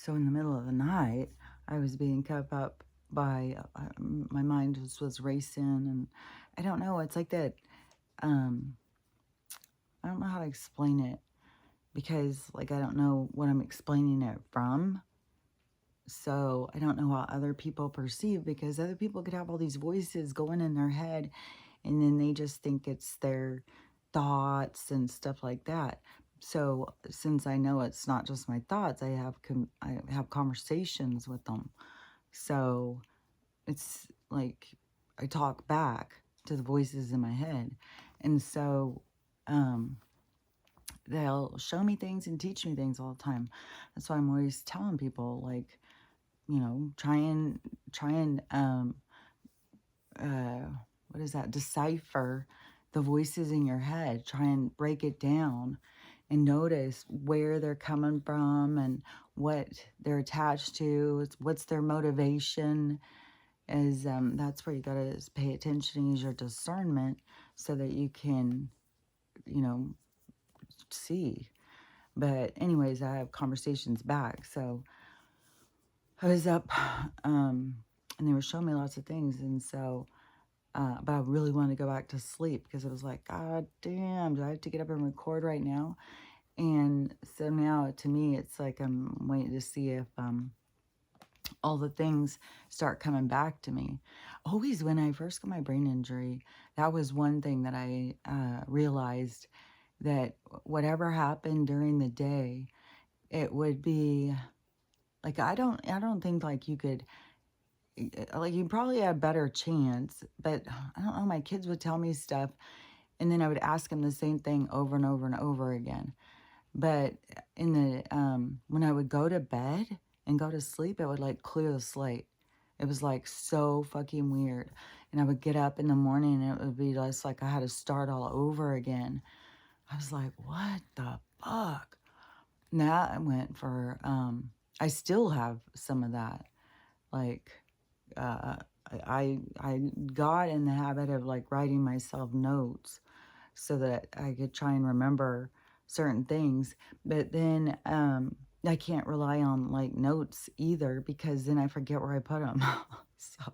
So in the middle of the night, I was being kept up by my mind was racing, and I don't know. It's like that. Um, I don't know how to explain it because, like, I don't know what I'm explaining it from. So I don't know how other people perceive because other people could have all these voices going in their head, and then they just think it's their thoughts and stuff like that. So since I know it's not just my thoughts, I have conversations with them. So it's like I talk back to the voices in my head. And so um, they'll show me things and teach me things all the time. That's why I'm always telling people, like, try and uh, what is that? Decipher the voices in your head. Try and break it down and notice where they're coming from and what they're attached to. What's their motivation is that's where you gotta pay attention and use your discernment so that you can, you know, see. But anyways, I have conversations back. So I was up and they were showing me lots of things. And so, but I really wanted to go back to sleep because it was like, God damn, do I have to get up and record right now? And so now to me, it's like I'm waiting to see if all the things start coming back to me. Always when I first got my brain injury, that was one thing that I realized that whatever happened during the day, it would be like I don't think like you could like you probably had a better chance, but I don't know. My kids would tell me stuff, and then I would ask them the same thing over and over and over again. But in the when I would go to bed and go to sleep, it would like clear the slate. It was like so fucking weird. And I would get up in the morning and it would be just like I had to start all over again. I was like, what the fuck? Now I went for I still have some of that. Like uh I got in the habit of like writing myself notes so that I could try and remember certain things. But then I can't rely on like notes either because then I forget where I put them. So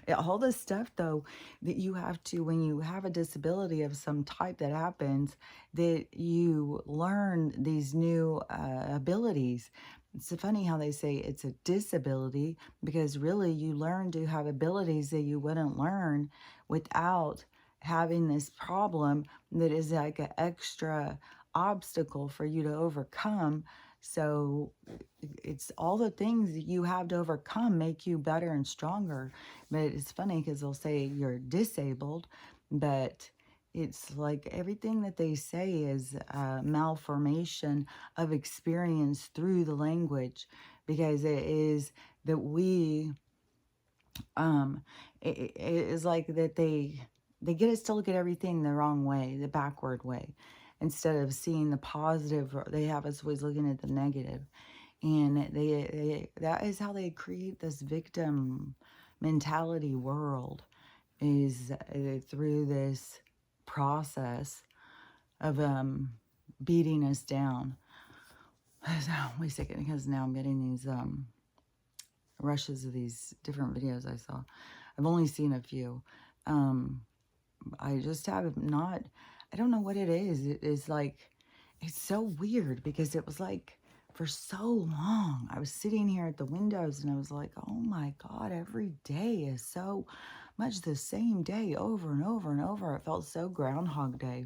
yeah, all this stuff though that you have to, when you have a disability of some type that happens, that you learn these new abilities. It's funny how they say it's a disability because really you learn to have abilities that you wouldn't learn without having this problem that is like an extra obstacle for you to overcome. So it's all the things that you have to overcome make you better and stronger. But it's funny because they'll say you're disabled, but it's like everything that they say is a malformation of experience through the language because it is that we it is like that they get us to look at everything the wrong way, the backward way, instead of seeing the positive. They have us always looking at the negative, and they that is how they create this victim mentality world is through this process of beating us down. So, wait a second, because now I'm getting these rushes of these different videos I saw. I've only seen a few. Um, I just have not, I don't know what it is. It is like, it's so weird because it was like for so long, I was sitting here at the windows and I was like, oh my God, every day is so much the same day over and over and over. It felt so Groundhog Day.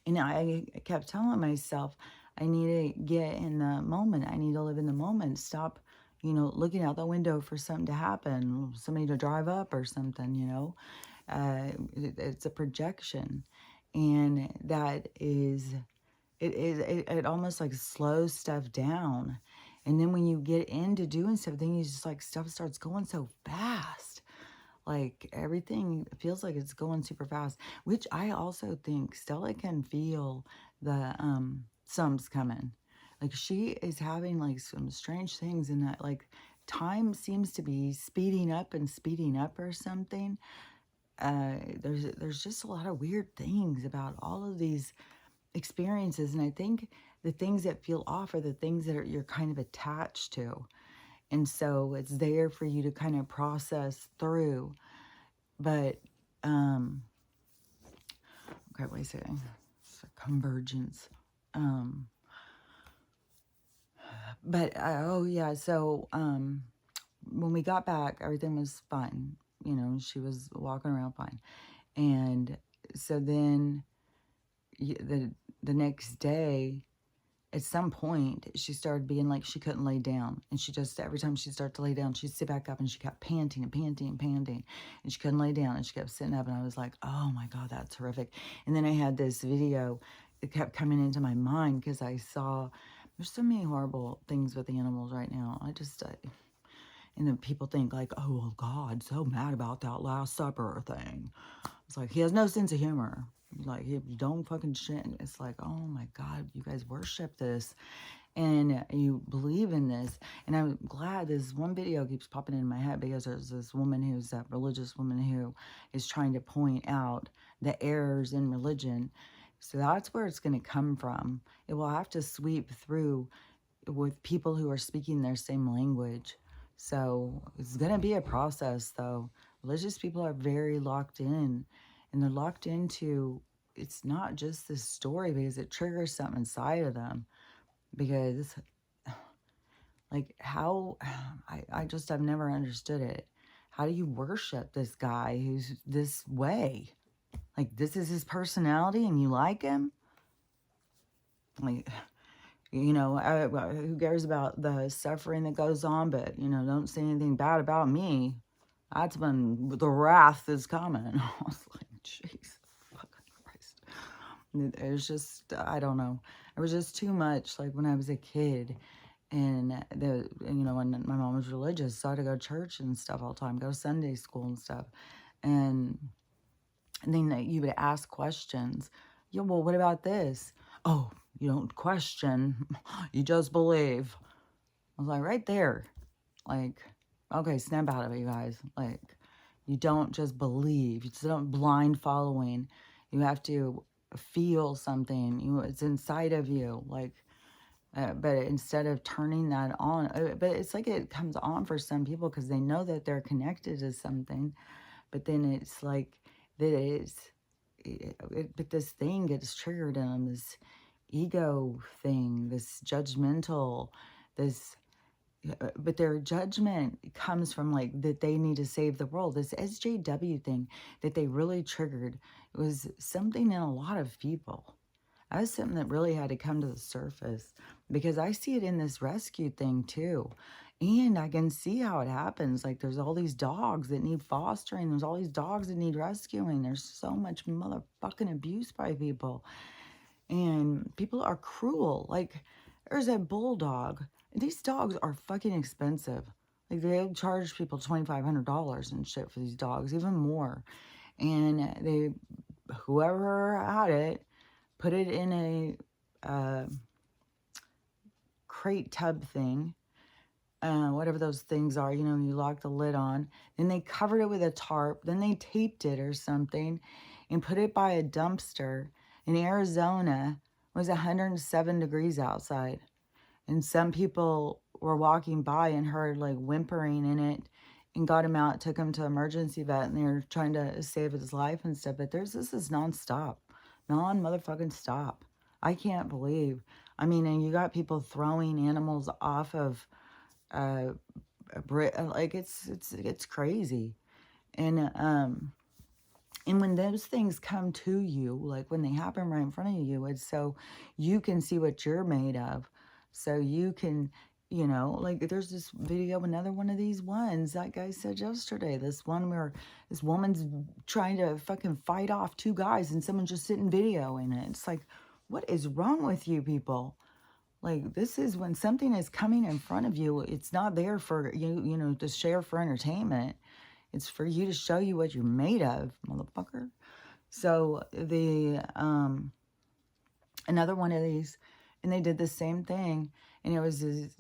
And I kept telling myself, I need to get in the moment. I need to live in the moment. Stop, looking out the window for something to happen, somebody to drive up or something. It's a projection. And that is, it almost like slows stuff down. And then when you get into doing something, you just like stuff starts going so fast. Like everything feels like it's going super fast, which I also think Stella can feel the sums coming. Like she is having like some strange things in that like time seems to be speeding up or something. There's just a lot of weird things about all of these experiences, and I think the things that feel off are the things that you're kind of attached to. And so it's there for you to kind of process through. But, okay, wait a second. It's a convergence. But, oh yeah, so, when we got back, everything was fine. You know, she was walking around fine. And so then the next day, at some point, she started being like she couldn't lay down. And she just, every time she'd start to lay down, she'd sit back up and she kept panting and panting and panting. And she couldn't lay down and she kept sitting up. And I was like, oh my God, that's horrific. And then I had this video that kept coming into my mind because I saw, there's so many horrible things with animals right now. And then people think like, oh, well, God's so mad about that Last Supper thing. It's like, he has no sense of humor. Like, you don't fucking shit. It's like, oh my God, you guys worship this and you believe in this. And I'm glad this one video keeps popping in my head because there's this woman who's that religious woman who is trying to point out the errors in religion. So that's where it's going to come from. It will have to sweep through with people who are speaking their same language. So it's going to be a process, though. Religious people are very locked in. And they're locked into, it's not just this story because it triggers something inside of them. Because, like, how, I've never understood it. How do you worship this guy who's this way? Like, this is his personality and you like him? Like, you know, who cares about the suffering that goes on? But, you know, don't say anything bad about me. That's when the wrath is coming. I was like, Jesus fucking Christ. It was just, I don't know. It was just too much. Like when I was a kid and you know, when my mom was religious, so I had to go to church and stuff all the time, go to Sunday school and stuff. And then you would ask questions. Yeah, well, what about this? Oh, you don't question. You just believe. I was like, right there. Like, okay, snap out of it, you guys. Like, you don't just believe. You just don't blind following. You have to feel something. It's inside of you. Like, but instead of turning that on, but it's like it comes on for some people because they know that they're connected to something. But then it's like that but this thing gets triggered in them, this ego thing, this judgmental, this but their judgment comes from like that they need to save the world. This SJW thing that they really triggered was something in a lot of people. That was something that really had to come to the surface because I see it in this rescue thing too. And I can see how it happens. Like there's all these dogs that need fostering. There's all these dogs that need rescuing. There's so much motherfucking abuse by people. And people are cruel. Like there's a bulldog. These dogs are fucking expensive. Like they charge people $2,500 and shit for these dogs, even more. And whoever had it, put it in a crate tub thing, whatever those things are, you know, you lock the lid on. Then they covered it with a tarp. Then they taped it or something and put it by a dumpster. In Arizona, it was 107 degrees outside. And some people were walking by and heard like whimpering in it and got him out, took him to emergency vet, and they were trying to save his life and stuff. But this is nonstop. Non-motherfucking stop. I can't believe. I mean, and you got people throwing animals off of like it's crazy. And when those things come to you, like when they happen right in front of you, it's so you can see what you're made of. So you can, you know, like there's this video, another one of these ones, that guy said yesterday, this one where this woman's trying to fucking fight off two guys and someone's just sitting videoing it. It's like, what is wrong with you people? Like, this is when something is coming in front of you, it's not there for you know, to share for entertainment. It's for you to show you what you're made of, motherfucker. So another one of these, and they did the same thing, and it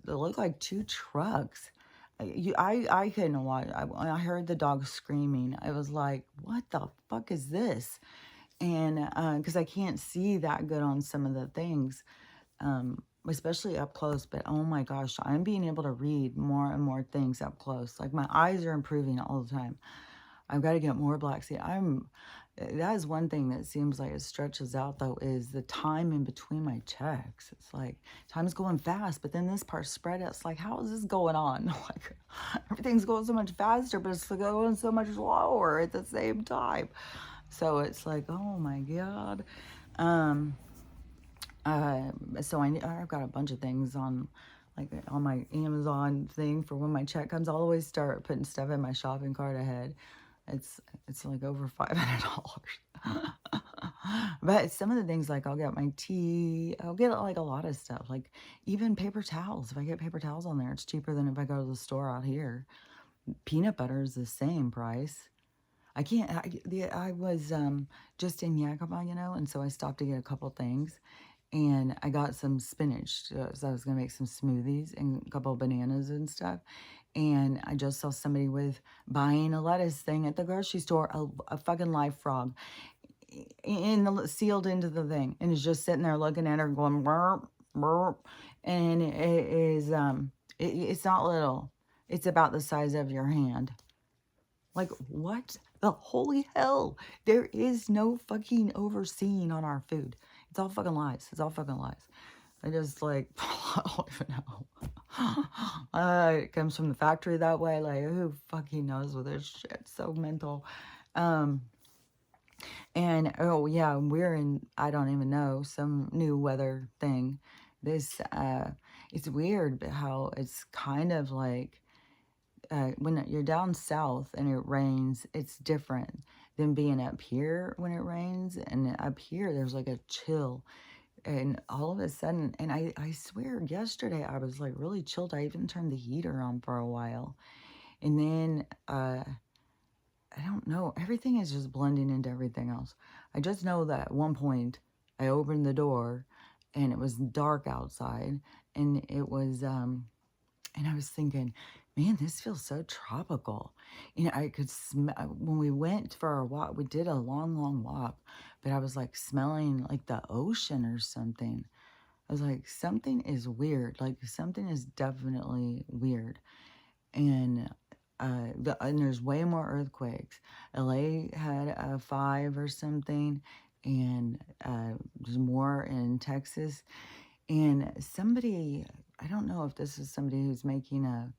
looked like two trucks. I couldn't watch. I heard the dog screaming. I was like, what the fuck is this? And because I can't see that good on some of the things. especially up close. But oh my gosh, I'm being able to read more and more things up close. Like my eyes are improving all the time. I've got to get more black. See, that is one thing that seems like it stretches out though, is the time in between my checks. It's like time's going fast, but then this part spread out. It's like, how is this going on? Like everything's going so much faster, but it's going so much slower at the same time. So it's like, oh my God. Um, so I've got a bunch of things on, like on my Amazon thing for when my check comes. I'll always start putting stuff in my shopping cart ahead. It's like over $500. But some of the things, like I'll get my tea, I'll get like a lot of stuff, like even paper towels. If I get paper towels on there, it's cheaper than if I go to the store out here. Peanut butter is the same price. I can't, I was just in Yakima, and so I stopped to get a couple things. And I got some spinach, so I was gonna make some smoothies and a couple of bananas and stuff. And I just saw somebody with buying a lettuce thing at the grocery store, a fucking live frog, sealed into the thing, and is just sitting there looking at her, going burp, burp. And it is, it's not little. It's about the size of your hand. Like, what the holy hell? There is no fucking overseeing on our food. It's all fucking lies. It's all fucking lies. I just, like, I don't even know. It comes from the factory that way. Like, who fucking knows with this shit? So mental. And, oh, yeah, we're in, I don't even know, some new weather thing. This, it's weird how it's kind of like, when you're down south and it rains, it's different than being up here when it rains. And up here, there's like a chill. And all of a sudden, and I swear yesterday I was like really chilled. I even turned the heater on for a while. And then, I don't know, everything is just blending into everything else. I just know that at one point I opened the door and it was dark outside, and it was, and I was thinking, man, this feels so tropical. I could smell, when we went for our walk, we did a long, long walk, but I was like smelling like the ocean or something. I was like, something is weird. Like something is definitely weird. And and there's way more earthquakes. LA had a 5 or something, and there's more in Texas. And somebody, I don't know if this is somebody who's making a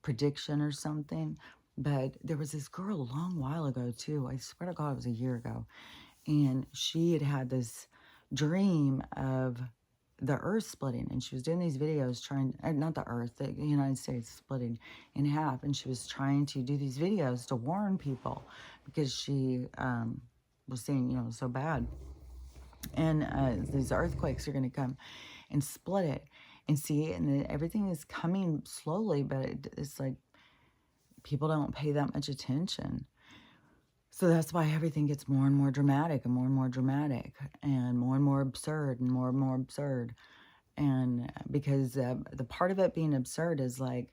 prediction or something, but there was this girl a long while ago too. I swear to God, it was a year ago. And she had had this dream of the earth splitting, and she was doing these videos trying, not the earth, the United States splitting in half, and she was trying to do these videos to warn people because she was saying, so bad. And these earthquakes are going to come and split it, and see, and everything is coming slowly, but it's like people don't pay that much attention. So that's why everything gets more and more dramatic and more dramatic and more absurd and more absurd. And because the part of it being absurd is like,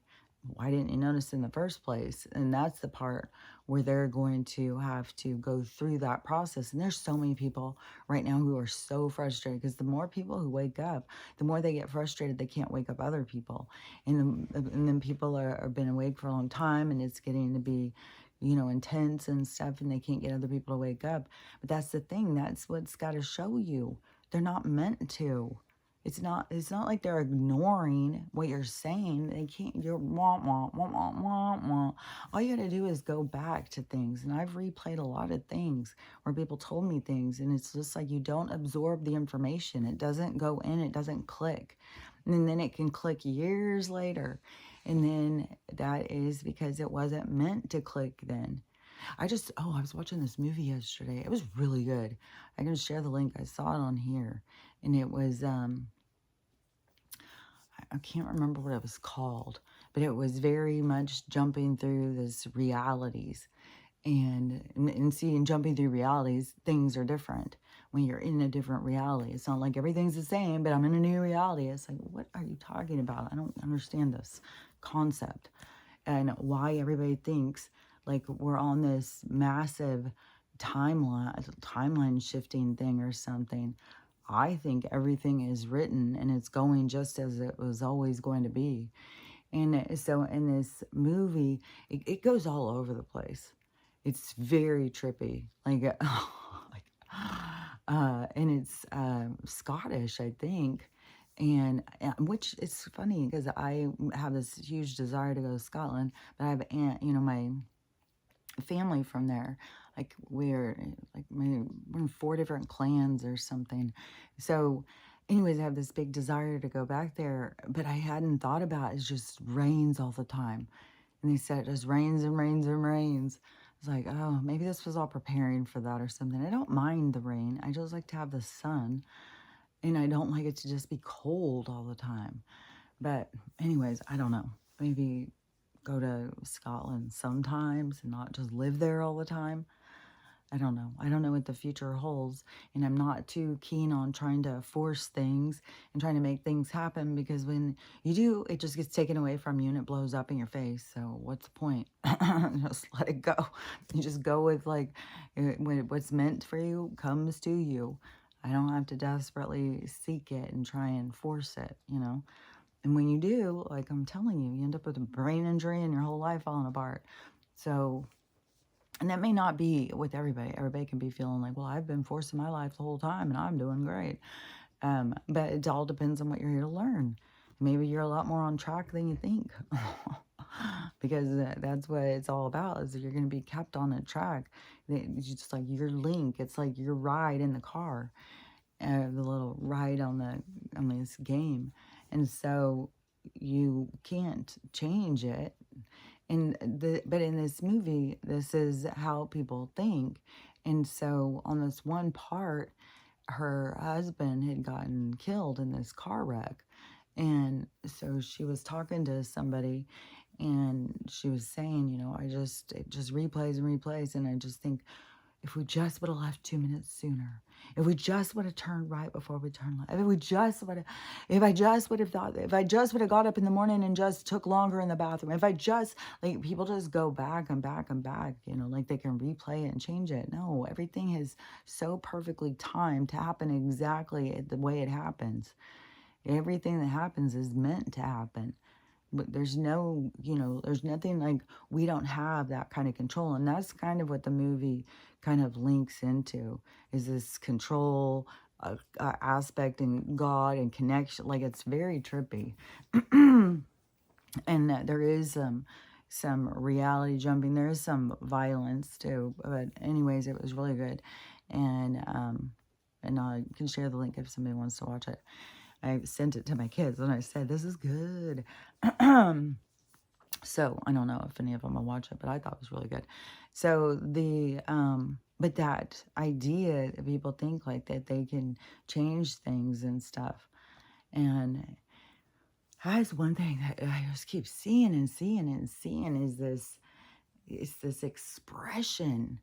why didn't you notice in the first place? And that's the part where they're going to have to go through that process. And there's so many people right now who are so frustrated, because the more people who wake up, the more they get frustrated they can't wake up other people. And then people are been awake for a long time, and it's getting to be, intense and stuff, and they can't get other people to wake up. But that's the thing. That's what's got to show you. They're not meant to. It's not like they're ignoring what you're saying. They can't, you're wah, wah, wah, wah, wah, wah. All you got to do is go back to things. And I've replayed a lot of things where people told me things, and it's just like you don't absorb the information. It doesn't go in, it doesn't click. And then it can click years later. And then that is because it wasn't meant to click then. I was watching this movie yesterday. It was really good. I can share the link. I saw it on here. And it was, I can't remember what it was called, but it was very much jumping through these realities. And seeing, jumping through realities, things are different when you're in a different reality. It's not like everything's the same, but I'm in a new reality. It's like, what are you talking about? I don't understand this concept, and why everybody thinks like we're on this massive timeline shifting thing or something. I think everything is written and it's going just as it was always going to be. And so in this movie, it goes all over the place. It's very trippy. Like, like and it's Scottish, I think. And which is funny because I have this huge desire to go to Scotland, but I have aunt, my family from there. Like we're in 4 different clans or something. So, anyways, I have this big desire to go back there, but I hadn't thought about it just rains all the time. And they said it just rains and rains and rains. It's like, oh, maybe this was all preparing for that or something. I don't mind the rain. I just like to have the sun. And I don't like it to just be cold all the time. But anyways, I don't know. Maybe go to Scotland sometimes and not just live there all the time. I don't know. I don't know what the future holds. And I'm not too keen on trying to force things and trying to make things happen, because when you do, it just gets taken away from you and it blows up in your face. So what's the point? Just let it go. You just go with like when what's meant for you comes to you. I don't have to desperately seek it and try and force it. And when you do, like I'm telling you, you end up with a brain injury and your whole life falling apart. So, and that may not be with everybody. Everybody can be feeling like, well, I've been forcing my life the whole time and I'm doing great. But it all depends on what you're here to learn. Maybe you're a lot more on track than you think. Because that's what it's all about, is that you're going to be kept on a track. It's just like your link. It's like your ride in the car, the little ride on this game. And so you can't change it. But in this movie, this is how people think. And so on this one part, her husband had gotten killed in this car wreck. And so she was talking to somebody and she was saying, it just replays and replays. And I just think, if we just would have left 2 minutes sooner, if we just would have turned right before we turned left, if I just would have thought, if I just would have got up in the morning and just took longer in the bathroom, if I just, like, people just go back and back and back, like they can replay it and change it. No, everything is so perfectly timed to happen exactly the way it happens. Everything that happens is meant to happen. But there's there's nothing, like, we don't have that kind of control. And that's kind of what the movie kind of links into, is this control aspect and God and connection. Like, it's very trippy. And there is some reality jumping. There is some violence too. But anyways, it was really good. And I can share the link if somebody wants to watch it. I sent it to my kids and I said, this is good. So I don't know if any of them will watch it, but I thought it was really good. So but that idea that people think like that they can change things and stuff. And that's one thing that I just keep seeing and seeing and seeing, is this expression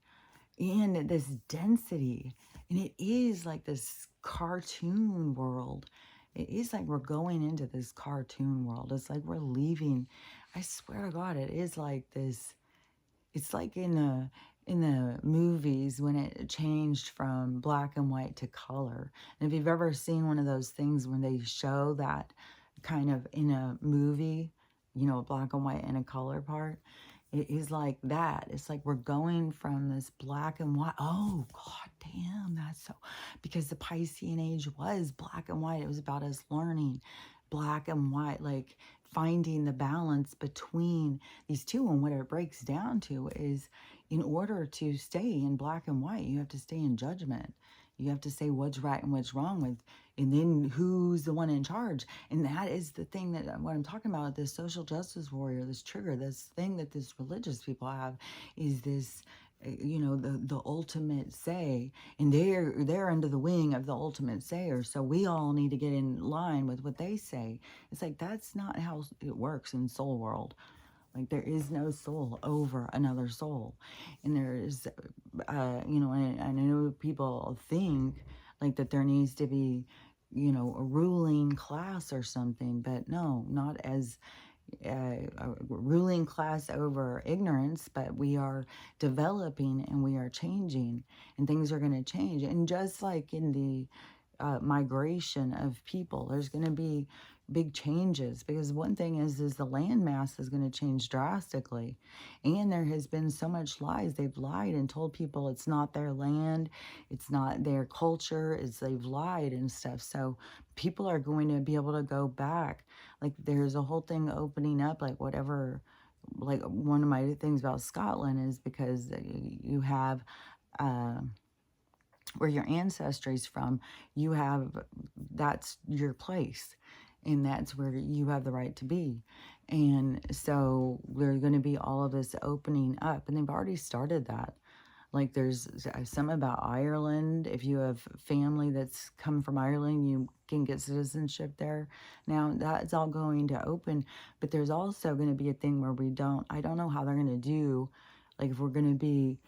and this density. And it is like this cartoon world. It is like we're going into this cartoon world. It's like we're leaving. I swear to God, it is like this. It's like in the movies when it changed from black and white to color. And if you've ever seen one of those things when they show that kind of in a movie, black and white and a color part, it is like that. It's like we're going from this black and white. Oh, God damn, that's so... Because the Piscean age was black and white. It was about us learning black and white, like finding the balance between these two. And what it breaks down to is, in order to stay in black and white, you have to stay in judgment. You have to say what's right and what's wrong with, and then who's the one in charge. And that is the thing that what I'm talking about, this social justice warrior, this trigger, this thing that this religious people have, is this, the ultimate say. And they're under the wing of the ultimate sayer. So we all need to get in line with what they say. It's like, that's not how it works in soul world. Like, there is no soul over another soul. And there's, and I know people think like that there needs to be, a ruling class or something, but no, not as a ruling class over ignorance, but we are developing and we are changing, and things are going to change. And just like in the migration of people. There's going to be big changes, because one thing is the land mass is going to change drastically, and there has been so much lies. They've lied and told people it's not their land, it's not their culture, it's they've lied and stuff. So people are going to be able to go back. Like there's a whole thing opening up, like whatever. Like one of my things about Scotland is because you have uh, where your ancestry's from, you have, that's your place, and that's where you have the right to be. And so there's going to be all of this opening up, and they've already started that. Like there's some about Ireland. If you have family that's come from Ireland, you can get citizenship there. Now that's all going to open, but there's also going to be a thing where I don't know how they're going to do, like if we're going to be,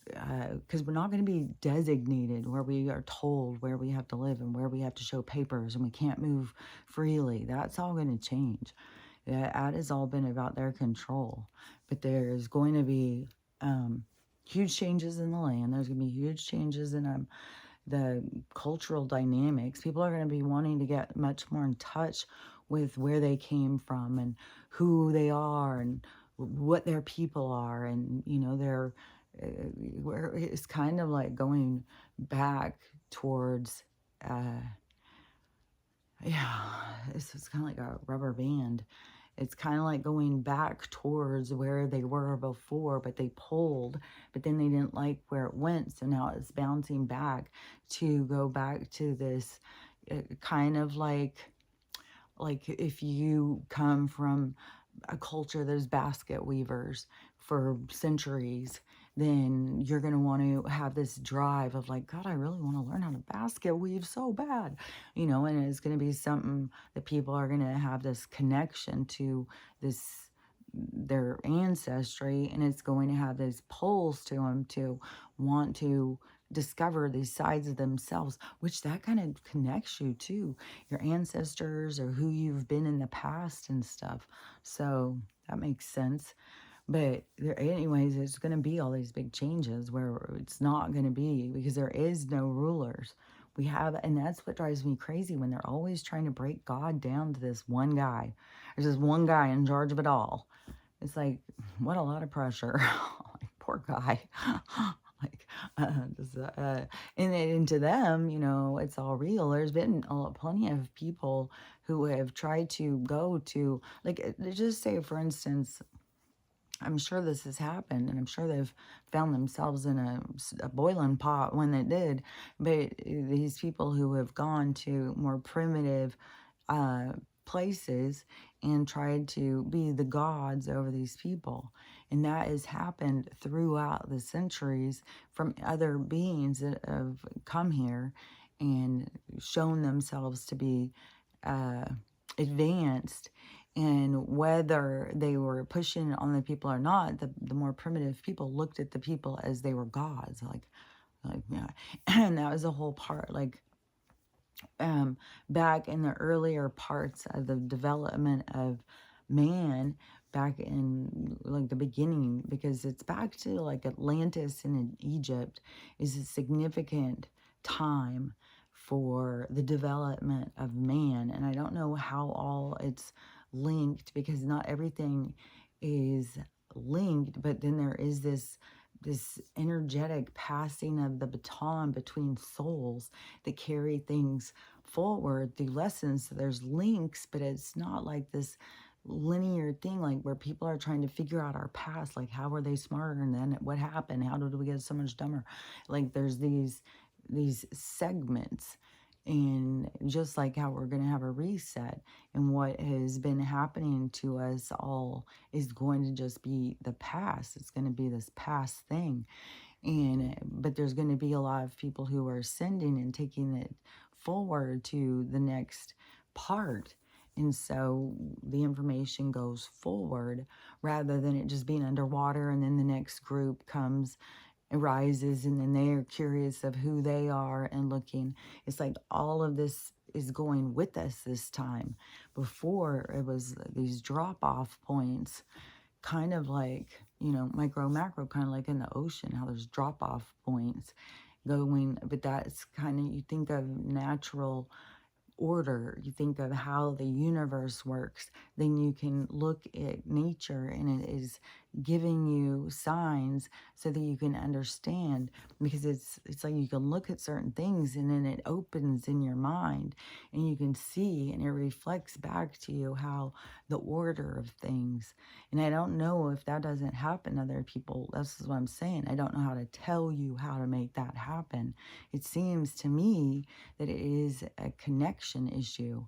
because we're not going to be designated where we are told where we have to live and where we have to show papers and we can't move freely. That's all going to change. That has all been about their control. But there's going to be huge changes in the land. There's going to be huge changes in the cultural dynamics. People are going to be wanting to get much more in touch with where they came from and who they are and what their people are, and their where it's kind of like going back towards yeah, it's kind of like a rubber band. It's kind of like going back towards where they were before, but they pulled, but then they didn't like where it went, so now it's bouncing back to go back to this kind of like if you come from a culture there's basket weavers for centuries, then you're going to want to have this drive of like, God, I really want to learn how to basket weave so bad, and it's going to be something that people are going to have this connection to this, their ancestry, and it's going to have these pulls to them to want to discover these sides of themselves, which that kind of connects you to your ancestors or who you've been in the past and stuff. So that makes sense. But there, anyways, there's going to be all these big changes where it's not going to be, because there is no rulers. We have, and that's what drives me crazy, when they're always trying to break God down to this one guy. There's this one guy in charge of it all. It's like, what a lot of pressure. Like, poor guy. Like, and to them, it's all real. There's been plenty of people who have tried to go to, like, just say, for instance, I'm sure this has happened, and I'm sure they've found themselves in a boiling pot when it did. But these people who have gone to more primitive places and tried to be the gods over these people, and that has happened throughout the centuries from other beings that have come here and shown themselves to be advanced. And whether they were pushing on the people or not, the more primitive people looked at the people as they were gods, like yeah. And that was the whole part, like back in the earlier parts of the development of man, back in like the beginning, because it's back to like Atlantis and in Egypt is a significant time for the development of man. And I don't know how all it's linked, because not everything is linked, but then there is this energetic passing of the baton between souls that carry things forward through lessons. So there's links, but it's not like this linear thing, like where people are trying to figure out our past, like how were they smarter and then what happened, how did we get so much dumber. Like there's these segments, and just like how we're going to have a reset, and what has been happening to us all is going to just be the past. It's going to be this past thing. And but there's going to be a lot of people who are ascending and taking it forward to the next part. And so the information goes forward rather than it just being underwater, and then the next group comes, arises, and then they're curious of who they are and looking. It's like all of this is going with us this time. Before, it was these drop-off points, kind of like, micro, macro, kind of like in the ocean, how there's drop-off points. going, but that's kind of, you think of natural order, you think of how the universe works, then you can look at nature and it is giving you signs so that you can understand, because it's like you can look at certain things and then it opens in your mind and you can see and it reflects back to you how the order of things. And I don't know if that doesn't happen to other people. That's what I'm saying. I don't know how to tell you how to make that happen. It seems to me that it is a connection issue.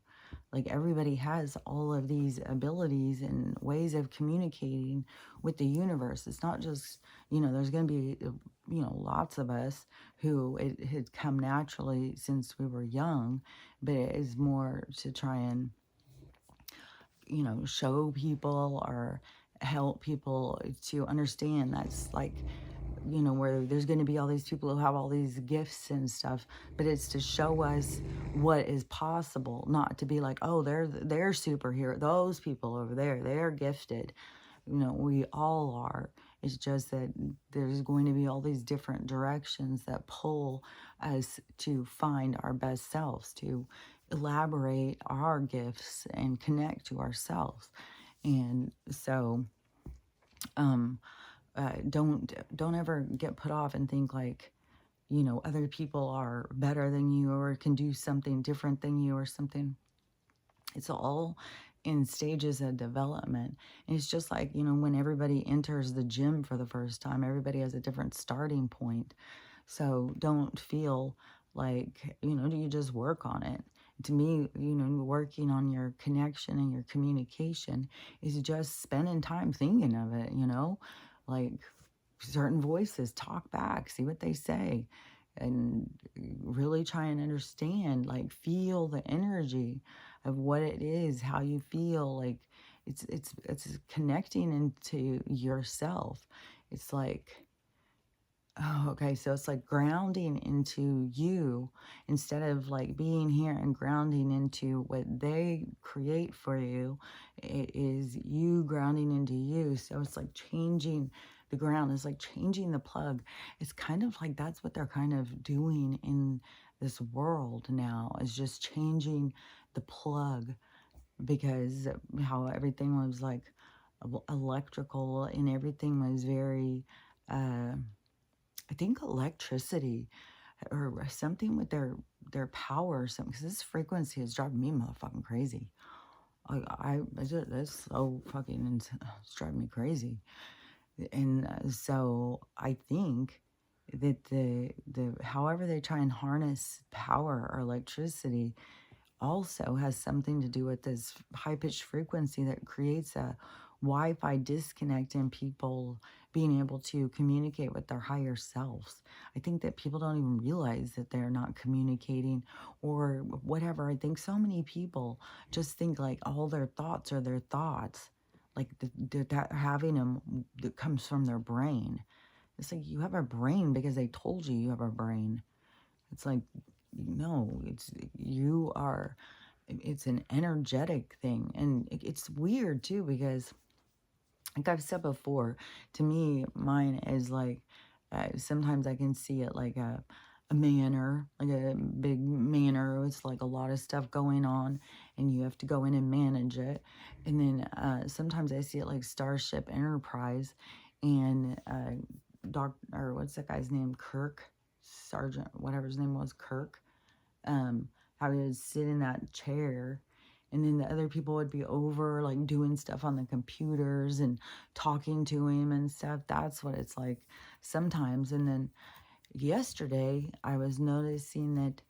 Like everybody has all of these abilities and ways of communicating with the universe. It's not just, there's going to be, lots of us who it had come naturally since we were young, but it is more to try and, show people or help people to understand. That's like, where there's going to be all these people who have all these gifts and stuff, but it's to show us what is possible, not to be like, oh, they're superhero. Those people over there, they're gifted. We all are. It's just that there's going to be all these different directions that pull us to find our best selves, to elaborate our gifts and connect to ourselves. And so, don't ever get put off and think like, other people are better than you or can do something different than you or something. It's all in stages of development. And it's just like, when everybody enters the gym for the first time, everybody has a different starting point. So don't feel like, you just work on it. To me, working on your connection and your communication is just spending time thinking of it, like certain voices, talk back, see what they say, and really try and understand, like feel the energy of what it is, how you feel. Like it's connecting into yourself. It's like, oh, okay. So it's like grounding into you instead of like being here and grounding into what they create for you. It is you grounding into you. So it's like changing the ground. It's like changing the plug. It's kind of like that's what they're kind of doing in this world now, is just changing the plug, because how everything was like electrical and everything was very, I think electricity or something with their power or something, because this frequency is driving me motherfucking crazy. It's just, that's so fucking, it's driving me crazy. And so I think that the however they try and harness power or electricity also has something to do with this high-pitched frequency that creates a Wi-Fi disconnect in people being able to communicate with their higher selves. I think that people don't even realize that they're not communicating or whatever. I think so many people just think like all their thoughts are their thoughts, like that having them that comes from their brain. It's like you have a brain because they told you have a brain. It's like, no, it's an energetic thing. And it's weird too, because like I've said before, to me, mine is like, sometimes I can see it like a manor, like a big manor. It's like a lot of stuff going on and you have to go in and manage it. And then sometimes I see it like Starship Enterprise and or what's that guy's name? Kirk, Sergeant, whatever his name was, Kirk. How he would sit in that chair and then the other people would be over like doing stuff on the computers and talking to him and stuff. That's what it's like sometimes. And then yesterday I was noticing that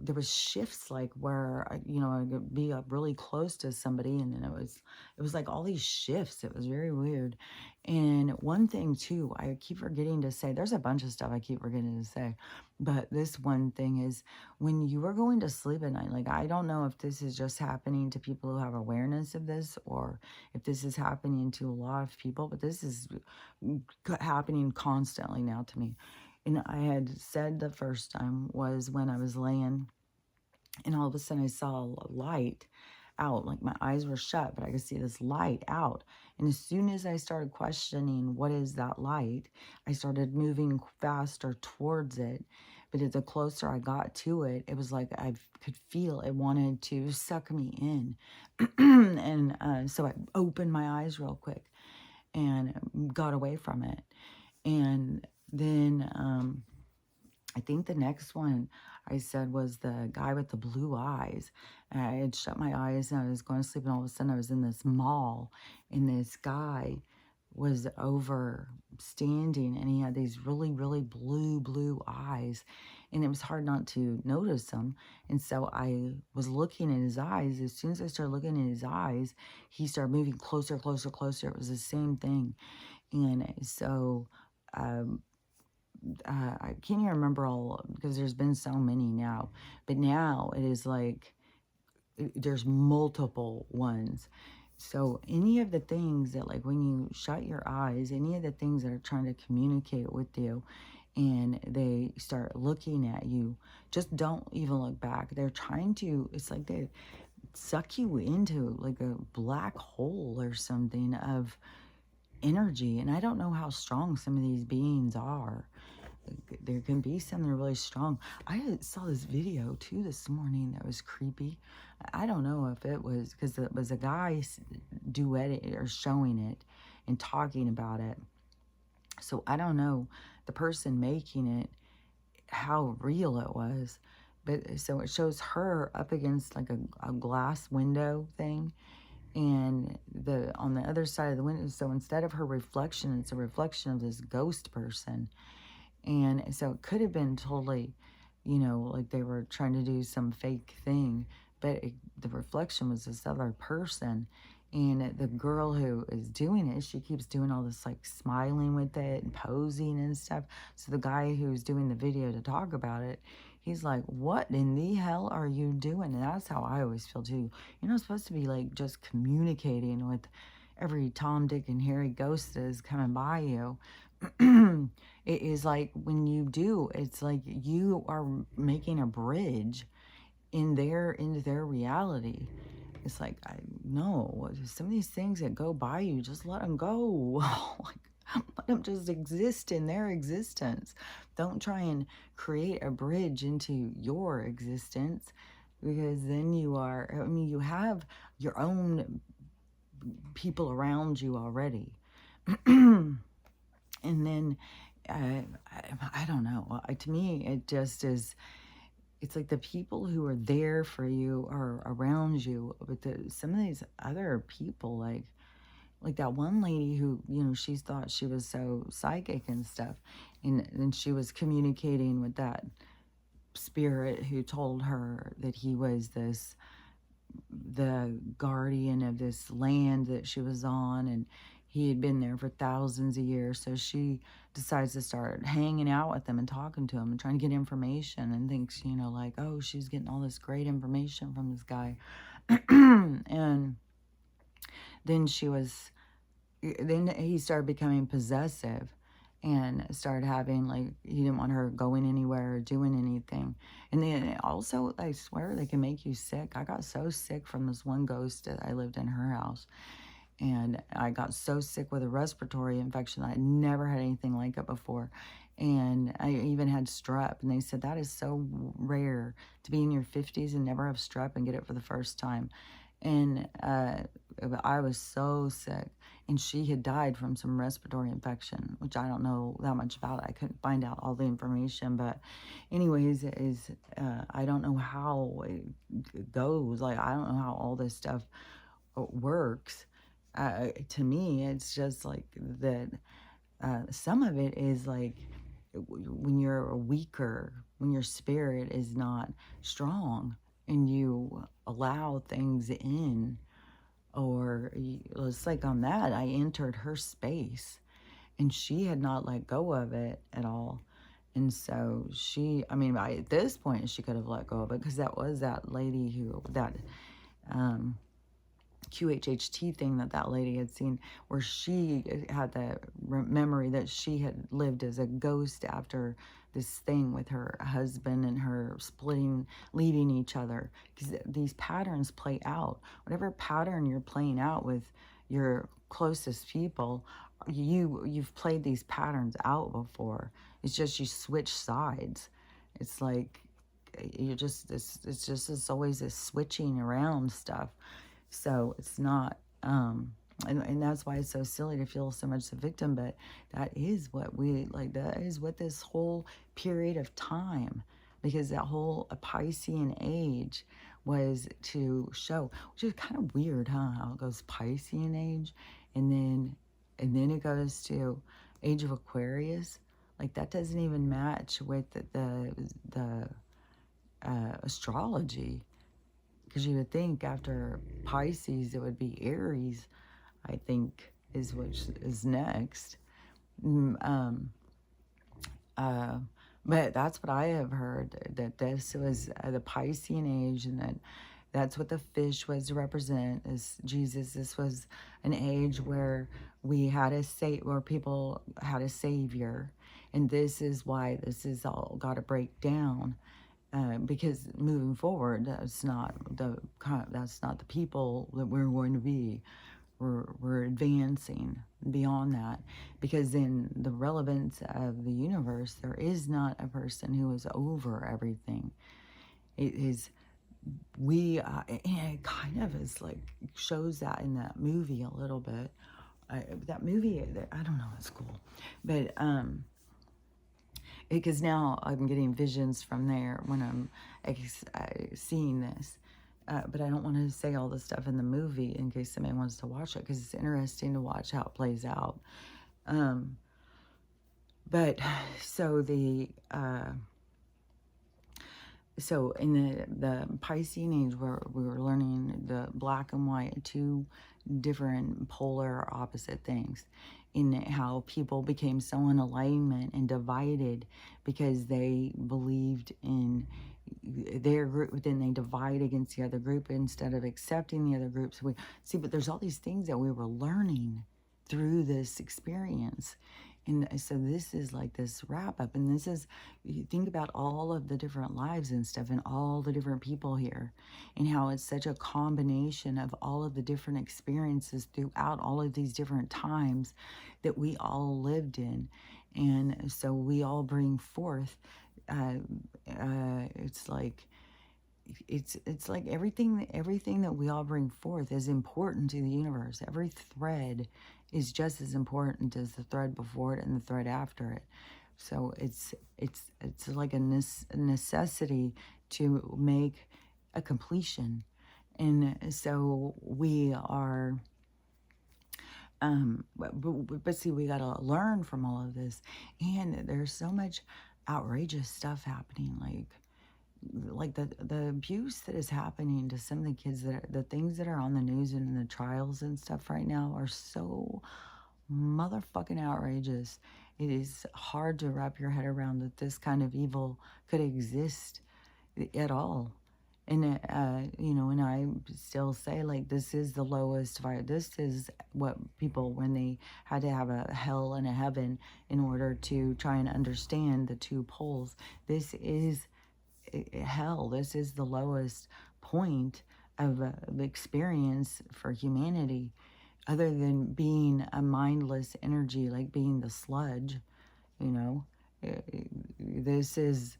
there was shifts like where I could be up really close to somebody, and then it was like all these shifts. It was very weird. And one thing too, I keep forgetting to say, there's a bunch of stuff I keep forgetting to say, but this one thing is, when you are going to sleep at night, like I don't know if this is just happening to people who have awareness of this or if this is happening to a lot of people, but this is happening constantly now to me. And I had said the first time was when I was laying and all of a sudden I saw a light out. Like my eyes were shut, but I could see this light out. And as soon as I started questioning what is that light, I started moving faster towards it. But the closer I got to it, it was like I could feel it wanted to suck me in. And so I opened my eyes real quick and got away from it. And then I think the next one I said was the guy with the blue eyes. And I had shut my eyes and I was going to sleep, and all of a sudden I was in this mall, and this guy was over standing, and he had these really, really blue eyes, and it was hard not to notice them. And so I was looking at his eyes. As soon as I started looking at his eyes, he started moving closer, closer, closer. It was the same thing. And so I can't even remember all, because there's been so many now, but now it is like there's multiple ones. So any of the things that, like, when you shut your eyes, any of the things that are trying to communicate with you and they start looking at you, just don't even look back. They're trying to, it's like they suck you into like a black hole or something of energy. And I don't know how strong some of these beings are. There can be some that are really strong. I saw this video too this morning that was creepy. I don't know if it was because it was a guy duetting or showing it and talking about it. So I don't know the person making it, how real it was. But so it shows her up against like a glass window thing, and on the other side of the window, so instead of her reflection, it's a reflection of this ghost person. And so it could have been totally, like they were trying to do some fake thing, but the reflection was this other person. And the girl who is doing it, she keeps doing all this like smiling with it and posing and stuff. So the guy who's doing the video to talk about it, he's like, what in the hell are you doing? And that's how I always feel too. You're not supposed to be like just communicating with every Tom, Dick, and Harry ghost that is coming by you. It is like when you do, it's like you are making a bridge into their reality. It's like, I know some of these things that go by you, just let them go. Like, let them just exist in their existence. Don't try and create a bridge into your existence, because then you have your own people around you already. And then I don't know. To me, it just is. It's like the people who are there for you are around you, but some of these other people, like that one lady who, she thought she was so psychic and stuff, and then she was communicating with that spirit who told her that he was the guardian of this land that she was on, and he had been there for thousands of years. So she decides to start hanging out with him and talking to him and trying to get information, and thinks, like, oh, she's getting all this great information from this guy. And then then he started becoming possessive and started having, like, he didn't want her going anywhere or doing anything. And then also, I swear, they can make you sick. I got so sick from this one ghost that I lived in her house. And I got so sick with a respiratory infection. I never had anything like it before. And I even had strep. And they said that is so rare to be in your 50s and never have strep and get it for the first time. And I was so sick. And she had died from some respiratory infection, which I don't know that much about. I couldn't find out all the information. But anyways, I don't know how it goes. Like, I don't know how all this stuff works. To me, it's just like that. Some of it is like when you're weaker, when your spirit is not strong, and you allow things in, or it's like on that, I entered her space, and she had not let go of it at all. And so at this point, she could have let go of it, because that was that lady QHHT thing that lady had seen, where she had the memory that she had lived as a ghost after this thing with her husband and her splitting, leaving each other. Because these patterns play out. Whatever pattern you're playing out with your closest people, you've played these patterns out before. It's just you switch sides. It's like you just it's always this switching around stuff. So it's not, and that's why it's so silly to feel so much the victim, but that is what that is what this whole period of time, because that whole Piscean age was to show, which is kind of weird, huh? How it goes Piscean age, and then it goes to age of Aquarius. Like that doesn't even match with the astrology. Because you would think after Pisces, it would be Aries, I think, is which is next. Mm, uh, but that's what I have heard, that this was the Piscean age, and that's what the fish was to represent, is Jesus. This was an age where we had where people had a savior. And this is why this is all got to break down. Because moving forward, that's not the people that we're going to be. We're advancing beyond that, because in the relevance of the universe, there is not a person who is over everything. It is and it kind of is like shows that in that movie a little bit. That movie, I don't know, it's cool, but because now I'm getting visions from there when I'm seeing this. But I don't want to say all the stuff in the movie in case somebody wants to watch it, because it's interesting to watch how it plays out. But so so in the Piscean age, where we were learning the black and white, two different polar opposite things, in how people became so in alignment and divided because they believed in their group, then they divide against the other group instead of accepting the other group. So we see, but there's all these things that we were learning through this experience. And so this is like this wrap up, and this is, you think about all of the different lives and stuff and all the different people here, and how it's such a combination of all of the different experiences throughout all of these different times that we all lived in. And so we all bring forth, it's like, it's like everything that we all bring forth is important to the universe. Every thread is just as important as the thread before it and the thread after it. So it's like a necessity to make a completion. And so we are, but see, we got to learn from all of this. And there's so much outrageous stuff happening, like the abuse that is happening to some of the kids, the things that are on the news and in the trials and stuff right now are so motherfucking outrageous. It is hard to wrap your head around that this kind of evil could exist at all. And and I still say, like, this is the lowest fire. This is what people, when they had to have a hell and a heaven in order to try and understand the two poles, this is hell. This is the lowest point of experience for humanity, other than being a mindless energy, like being the sludge. This is,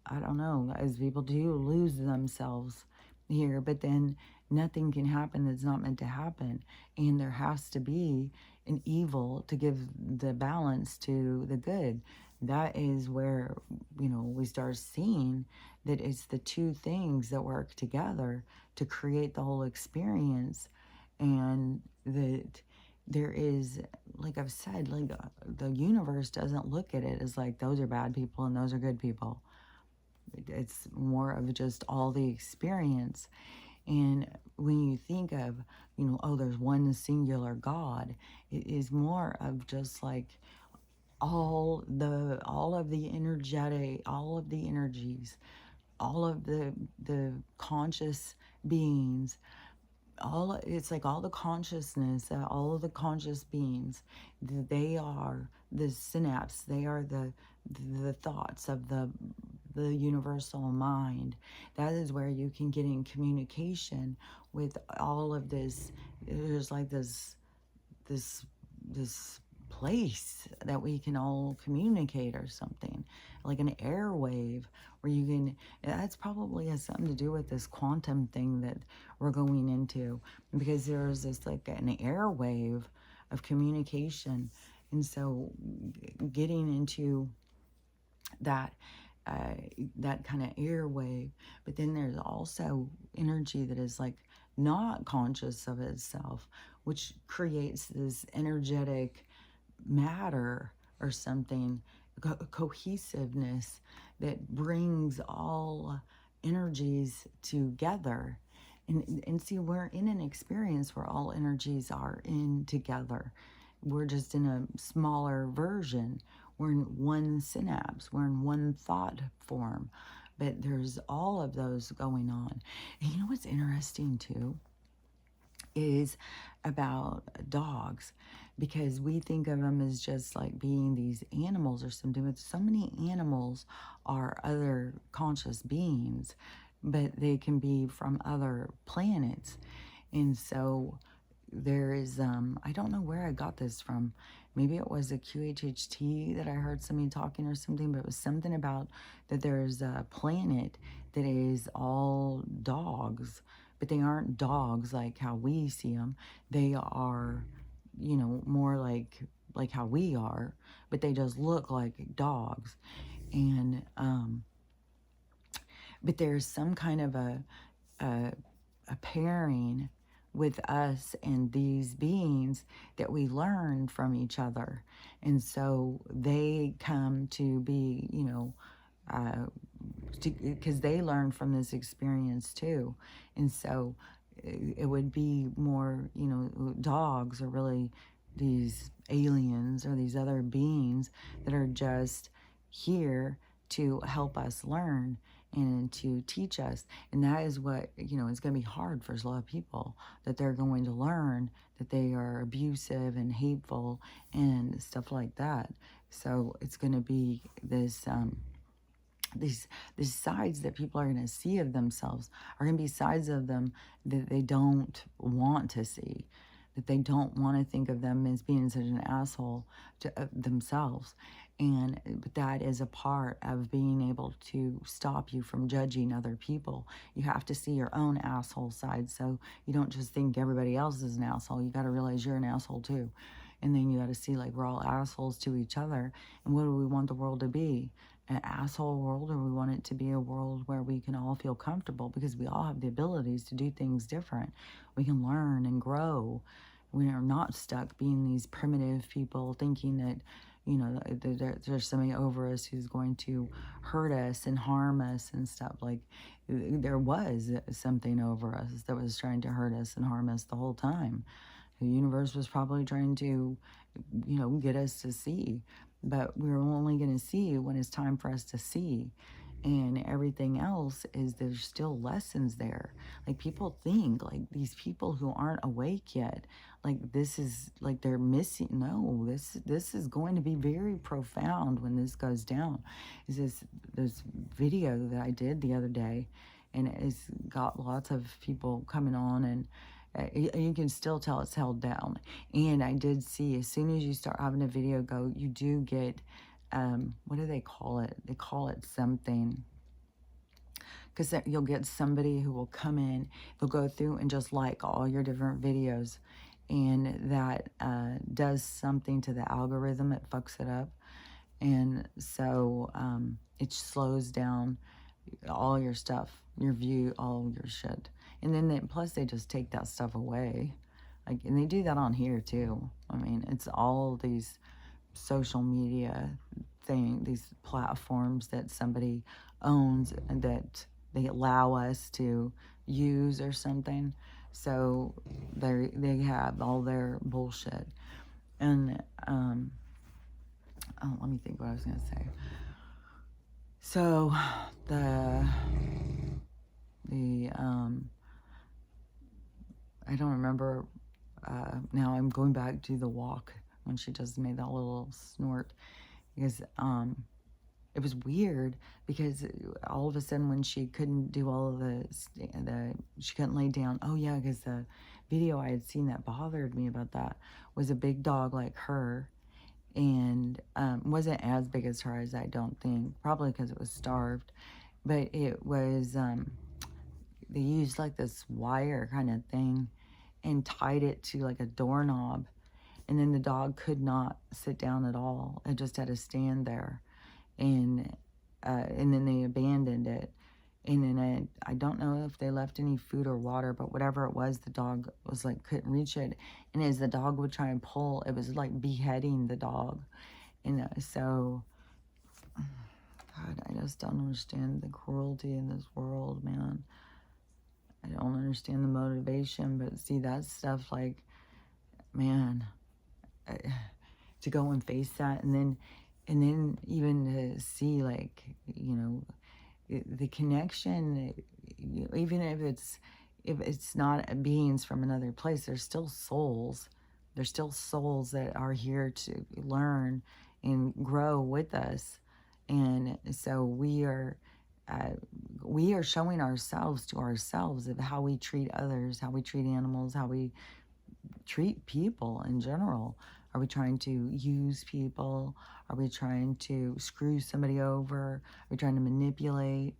I don't know, as people do lose themselves here, but then nothing can happen that's not meant to happen, and there has to be an evil to give the balance to the good. That is where, we start seeing that it's the two things that work together to create the whole experience. And that there is, like I've said, like the universe doesn't look at it as like those are bad people and those are good people. It's more of just all the experience. And when you think of, oh, there's one singular God, it is more of just like all of the energetic, all of the energies, all of the conscious beings it's like all the consciousness, all of the conscious beings, they are the synapse, they are the thoughts of the universal mind. That is where you can get in communication with all of this. There's like this this place that we can all communicate, or something like an airwave where you can. That's probably has something to do with this quantum thing that we're going into, because there's this like an airwave of communication. And so getting into that that kind of airwave. But then there's also energy that is like not conscious of itself, which creates this energetic matter or something, cohesiveness that brings all energies together. And see, we're in an experience where all energies are in together. We're just in a smaller version. We're in one synapse. We're in one thought form. But there's all of those going on. And you know what's interesting too? Is about dogs, because we think of them as just like being these animals or something, but so many animals are other conscious beings, but they can be from other planets. And so there is, I don't know where I got this from. Maybe it was a QHHT that I heard somebody talking or something, but it was something about that there's a planet that is all dogs, but they aren't dogs like how we see them. They are, you know, more like how we are, but they just look like dogs. And but there's some kind of a pairing with us and these beings that we learn from each other. And so they come to be, you know, because they learn from this experience too. And so it would be more, you know, dogs are really these aliens or these other beings that are just here to help us learn and to teach us. And that is what, you know, it's going to be hard for a lot of people, that they're going to learn that they are abusive and hateful and stuff like that. So it's going to be this these sides that people are going to see of themselves are going to be sides of them that they don't want to see, that they don't want to think of them as being such an asshole to themselves. And but that is a part of being able to stop you from judging other people. You have to see your own asshole side, so you don't just think everybody else is an asshole. You got to realize you're an asshole too. And then you got to see, like, we're all assholes to each other. And what do we want the world to be? An asshole world, or we want it to be a world where we can all feel comfortable, because we all have the abilities to do things different. We can learn and grow. We are not stuck being these primitive people thinking that, you know, there's somebody over us who's going to hurt us and harm us and stuff. Like, there was something over us that was trying to hurt us and harm us the whole time. The universe was probably trying to, you know, get us to see. But we're only going to see when it's time for us to see. And everything else is, there's still lessons there. Like, people think, like, these people who aren't awake yet, like, this is, like, they're missing. No, this is going to be very profound when this goes down. Is this video that I did the other day, and it's got lots of people coming on, and you can still tell it's held down. And I did see, as soon as you start having a video go, you do get, what do they call it? They call it something. Because you'll get somebody who will come in, they'll go through and just like all your different videos. And that does something to the algorithm. It fucks it up. And so it slows down all your stuff, your view, all your shit. And then plus they just take that stuff away. Like, and they do that on here too. I mean, it's all these social media these platforms that somebody owns and that they allow us to use or something. So they have all their bullshit. And oh, let me think what I was gonna say. So the I don't remember. Now I'm going back to the walk when she just made that little snort, because it was weird, because all of a sudden when she couldn't do all of she couldn't lay down. Oh yeah, because the video I had seen that bothered me about that was a big dog like her, and wasn't as big as her, as I don't think, probably because it was starved, but it was, they used like this wire kind of thing and tied it to like a doorknob, and then the dog could not sit down at all. It just had to stand there, and then they abandoned it. And then I don't know if they left any food or water, but whatever it was, the dog was like, couldn't reach it. And as the dog would try and pull, it was like beheading the dog. And so, God, I just don't understand the cruelty in this world, man. I don't understand the motivation, but see, that stuff, like, man, to go and face that, and then even to see, like, you know, the connection, even if it's not beings from another place, there's still souls. There's still souls that are here to learn and grow with us. And so we are showing ourselves to ourselves of how we treat others, how we treat animals, how we treat people in general. Are we trying to use people? Are we trying to screw somebody over? Are we trying to manipulate?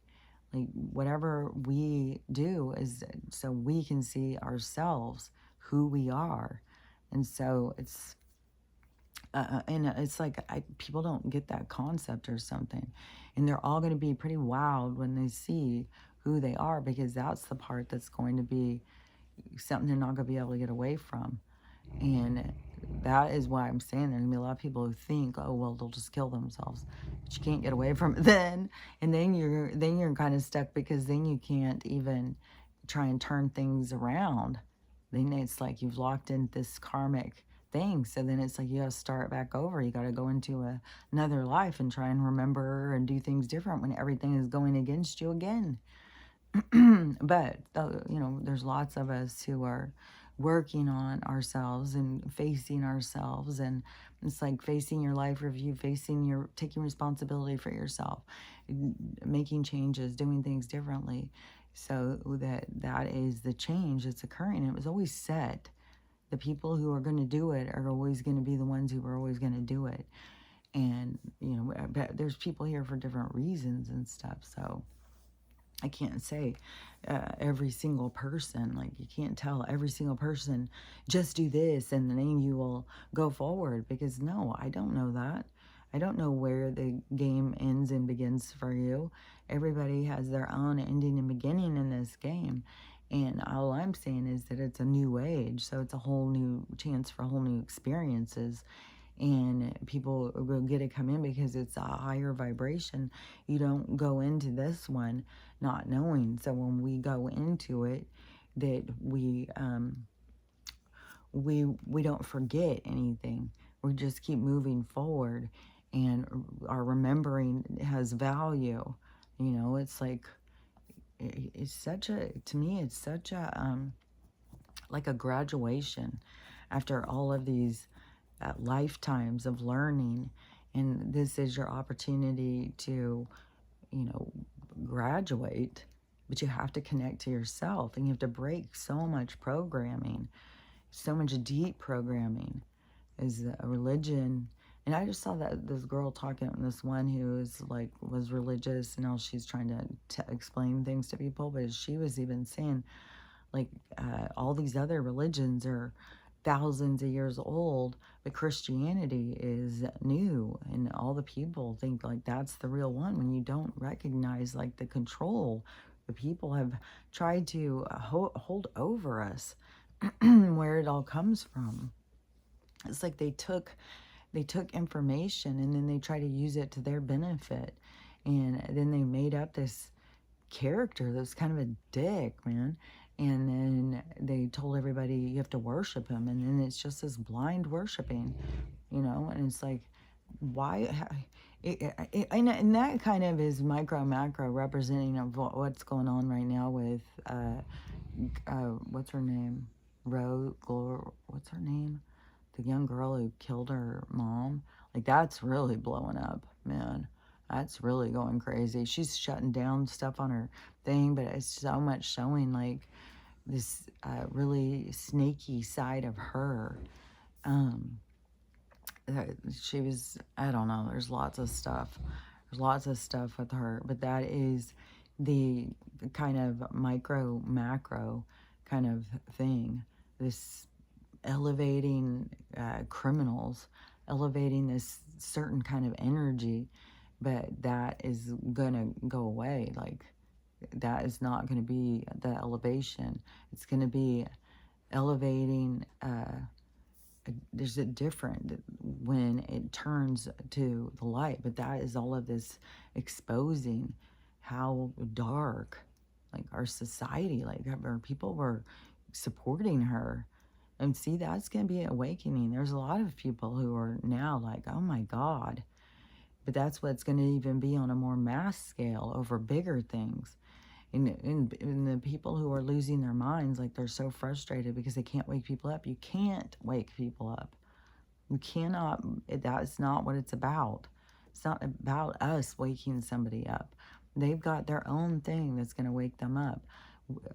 Like, whatever we do is so we can see ourselves, who we are. And so it's like, people don't get that concept or something, and they're all going to be pretty wowed when they see who they are, because that's the part that's going to be something they're not going to be able to get away from. And that is why I'm saying there's going to be a lot of people who think, oh, well, they'll just kill themselves. But you can't get away from it then. And then you're kind of stuck, because then you can't even try and turn things around. Then it's like you've locked in this karmic thing. So then it's like you got to start back over. You got to go into another life and try and remember and do things different when everything is going against you again. But, you know, there's lots of us who are working on ourselves and facing ourselves. And it's like facing your life review, taking responsibility for yourself, making changes, doing things differently. So that is the change that's occurring. It was always set. The people who are going to do it are always going to be the ones who are always going to do it. And, you know, but there's people here for different reasons and stuff. So I can't say every single person, like, you can't tell every single person, just do this and then you will go forward, because no, I don't know that. I don't know where the game ends and begins for you. Everybody has their own ending and beginning in this game. And all I'm saying is that it's a new age, so it's a whole new chance for whole new experiences. And people will get to come in because it's a higher vibration. You don't go into this one not knowing. So when we go into it, that we don't forget anything. We just keep moving forward, and our remembering has value. You know, it's like, it's such a, to me, it's such a like a graduation after all of these lifetimes of learning. And this is your opportunity to, you know, graduate. But you have to connect to yourself, and you have to break so much programming, so much deep programming. Is a religion. And I just saw that this girl talking, this one who was religious, and now she's trying to explain things to people. But she was even saying, like, all these other religions are thousands of years old, but Christianity is new, and all the people think like that's the real one, when you don't recognize like the control the people have tried to hold over us, where it all comes from. It's like they took information, and then they try to use it to their benefit, and then they made up this character that's kind of a dick, man. And then they told everybody you have to worship him, and then it's just this blind worshiping, you know. And it's like, why? And that kind of is micro macro representing of what's going on right now with what's her name, what's her name? The young girl who killed her mom. Like, that's really blowing up, man. That's really going crazy. She's shutting down stuff on her thing, but it's so much showing, like, this really snaky side of her. Um, she was, I don't know, there's lots of stuff. There's lots of stuff with her, but that is the kind of micro, macro kind of thing. This elevating criminals, elevating this certain kind of energy, but that is gonna go away. Like, that is not gonna be the elevation. It's gonna be elevating. There's a different when it turns to the light, but that is all of this exposing how dark, like, our society, like, our people were supporting her. And see, that's going to be awakening. There's a lot of people who are now like, oh my God. But that's what's going to even be on a more mass scale over bigger things. And the people who are losing their minds, like, they're so frustrated because they can't wake people up. You can't wake people up. You cannot, that's not what it's about. It's not about us waking somebody up. They've got their own thing that's going to wake them up.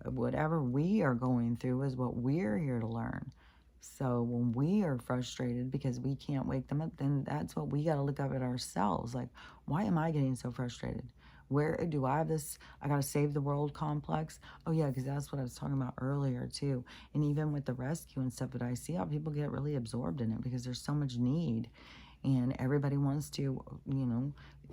Whatever we are going through is what we're here to learn. So when we are frustrated because we can't wake them up, then that's what we got to look up at ourselves. Like, why am I getting so frustrated? Where do I have this, I got to save the world complex? Oh yeah, because that's what I was talking about earlier too. And even with the rescue and stuff, but I see how people get really absorbed in it because there's so much need. And everybody wants to,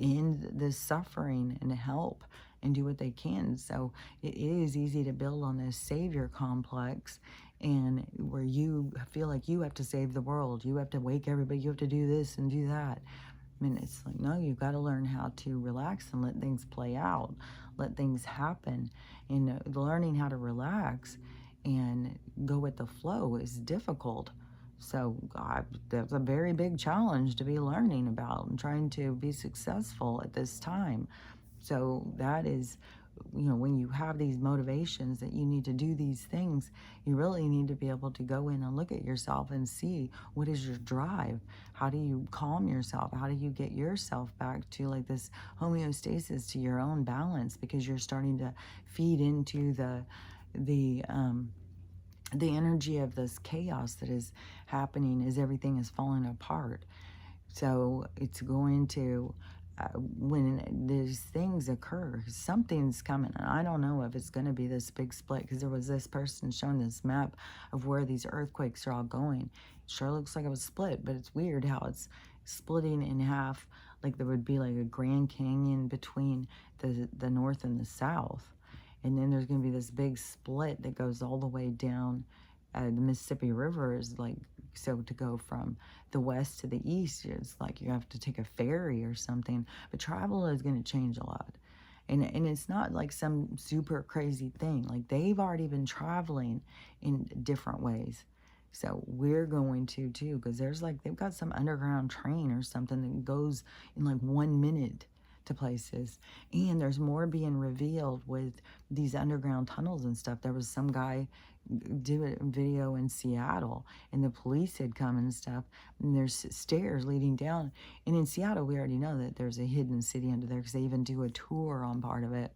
end this suffering and help and do what they can. So it is easy to build on this savior complex, and where you feel like you have to save the world, you have to wake everybody, you have to do this and do that. I mean, it's like, no, you've got to learn how to relax and let things play out, let things happen. And learning how to relax and go with the flow is difficult. So that's a very big challenge to be learning about and trying to be successful at this time. So that is, when you have these motivations that you need to do these things, you really need to be able to go in and look at yourself and see what is your drive. How do you calm yourself? How do you get yourself back to, like, this homeostasis, to your own balance? Because you're starting to feed into the energy of this chaos that is happening as everything is falling apart. So it's going to, when these things occur, something's coming. And I don't know if it's going to be this big split, because there was this person showing this map of where these earthquakes are all going. It sure looks like it was split, but it's weird how it's splitting in half. Like, there would be like a Grand Canyon between the north and the south. And then there's going to be this big split that goes all the way down. The Mississippi River is like, so to go from the west to the east, it's like you have to take a ferry or something. But travel is going to change a lot. And it's not like some super crazy thing. Like, they've already been traveling in different ways. So we're going to too, because there's like, they've got some underground train or something that goes in like 1 minute to places. And there's more being revealed with these underground tunnels and stuff. There was some guy did a video in Seattle, and the police had come and stuff, and there's stairs leading down. And in Seattle, we already know that there's a hidden city under there, because they even do a tour on part of it.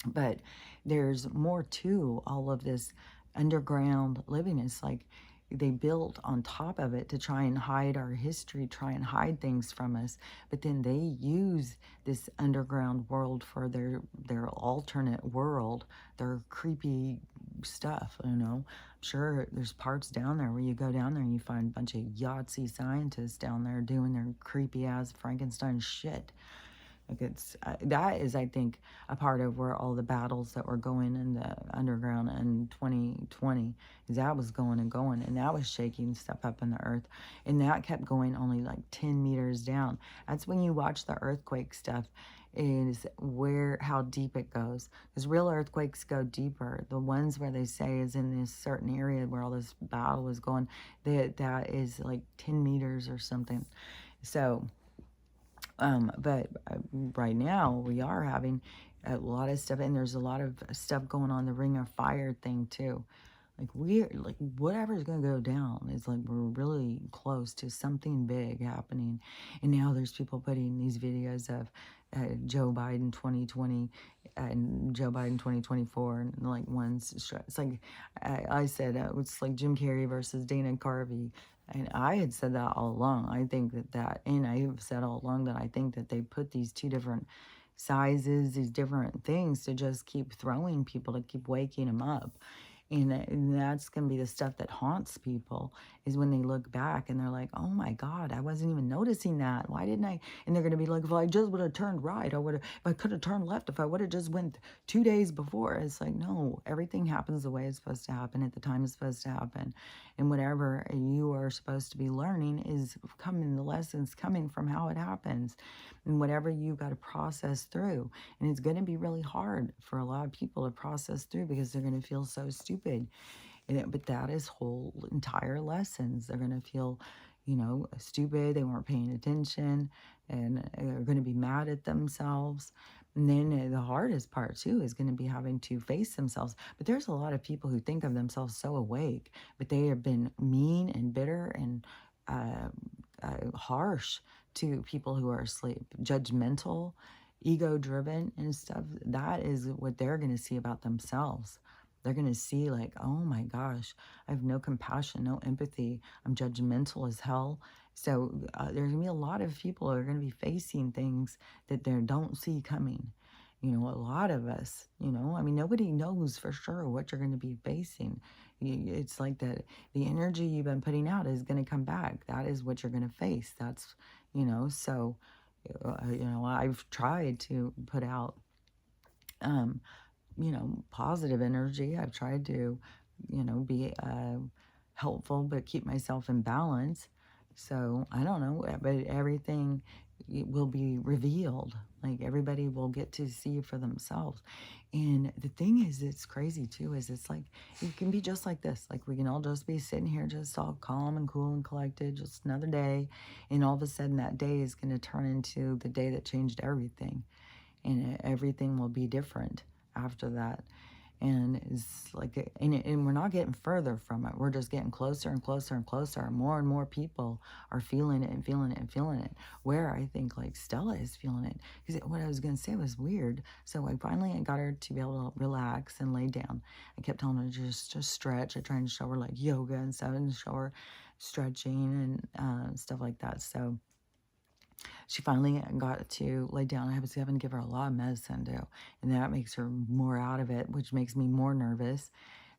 But there's more to all of this underground living. It's like they built on top of it to try and hide our history, try and hide things from us. But then they use this underground world for their alternate world, their creepy stuff, I'm sure there's parts down there where you go down there and you find a bunch of Yahtzee scientists down there doing their creepy ass Frankenstein shit. Like, it's that is, I think, a part of where all the battles that were going in the underground in 2020, is that was going and going, and that was shaking stuff up in the earth, and that kept going only like 10 meters down. That's when you watch the earthquake stuff, is how deep it goes, because real earthquakes go deeper. The ones where they say is in this certain area where all this battle was going, that is like 10 meters or something. So but right now we are having a lot of stuff, and there's a lot of stuff going on, the Ring of Fire thing too. Like we're like whatever's gonna go down is like we're really close to something big happening. And now there's people putting these videos of Joe Biden 2020 and Joe Biden 2024, and like it's like I said it's like Jim Carrey versus Dana Carvey. And I had said that all along. I think and I have said all along that I think that they put these two different sizes, these different things to just keep throwing people, to keep waking them up. And that's going to be the stuff that haunts people, is when they look back and they're like, oh my God, I wasn't even noticing that. Why didn't I? And they're going to be like, if I just would have turned right, if I could have turned left, if I would have just went 2 days before. It's like, no, everything happens the way it's supposed to happen at the time it's supposed to happen. And whatever you are supposed to be learning is coming, the lessons coming from how it happens. And whatever you got to process through. And it's going to be really hard for a lot of people to process through because they're going to feel so stupid. But that is whole entire lessons. They're going to feel, stupid. They weren't paying attention, and they're going to be mad at themselves. And then the hardest part too is going to be having to face themselves. But there's a lot of people who think of themselves so awake, but they have been mean and bitter and harsh to people who are asleep, judgmental, ego driven and stuff. That is what they're going to see about themselves. They're going to see like, oh my gosh, I have no compassion, no empathy. I'm judgmental as hell. So there's going to be a lot of people who are going to be facing things that they don't see coming. A lot of us, I mean, nobody knows for sure what you're going to be facing. It's like that the energy you've been putting out is going to come back. That is what you're going to face. That's, so, I've tried to put out, positive energy. I've tried to, be helpful, but keep myself in balance. So I don't know, but everything will be revealed. Like everybody will get to see for themselves. And the thing is, it's crazy too, is it's like, it can be just like this. Like we can all just be sitting here, just all calm and cool and collected, just another day. And all of a sudden that day is going to turn into the day that changed everything. And everything will be different after that. And it's like, and we're not getting further from it. We're just getting closer and closer and closer. And more people are feeling it and feeling it and feeling it. Where I think like Stella is feeling it. Because what I was going to say was weird. So I finally got her to be able to relax and lay down. I kept telling her just stretch. I tried to show her like yoga and stuff, and show her stretching and stuff like that. So she finally got to lay down. I was having to give her a lot of medicine too, and that makes her more out of it, which makes me more nervous.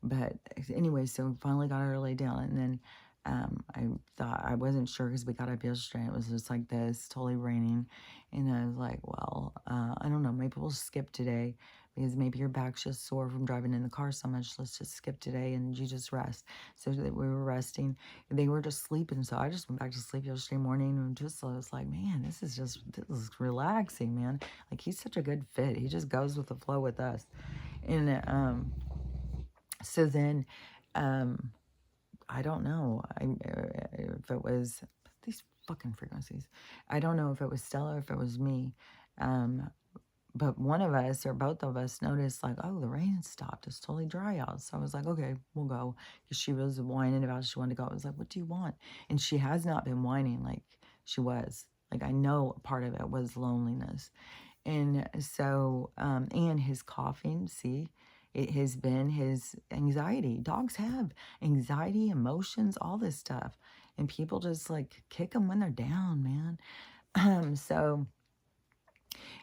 But anyway, so finally got her to lay down, and then I thought, I wasn't sure because we got up yesterday. It was just like this, totally raining, and I was like, well, I don't know, maybe we'll skip today because maybe your back's just sore from driving in the car so much. Let's just skip today and you just rest. So that we were resting. They were just sleeping, so I just went back to sleep yesterday morning, and I was like, man, this is relaxing, man. Like he's such a good fit. He just goes with the flow with us. And so then I don't know if it was these fucking frequencies. I don't know if it was Stella or if it was me. But one of us or both of us noticed like, oh, the rain stopped. It's totally dry out. So I was like, okay, we'll go. Because she was whining about she wanted to go. I was like, what do you want? And she has not been whining like she was. Like I know part of it was loneliness. And so, and his coughing, see, it has been his anxiety. Dogs have anxiety, emotions, all this stuff. And people just like kick them when they're down, man. So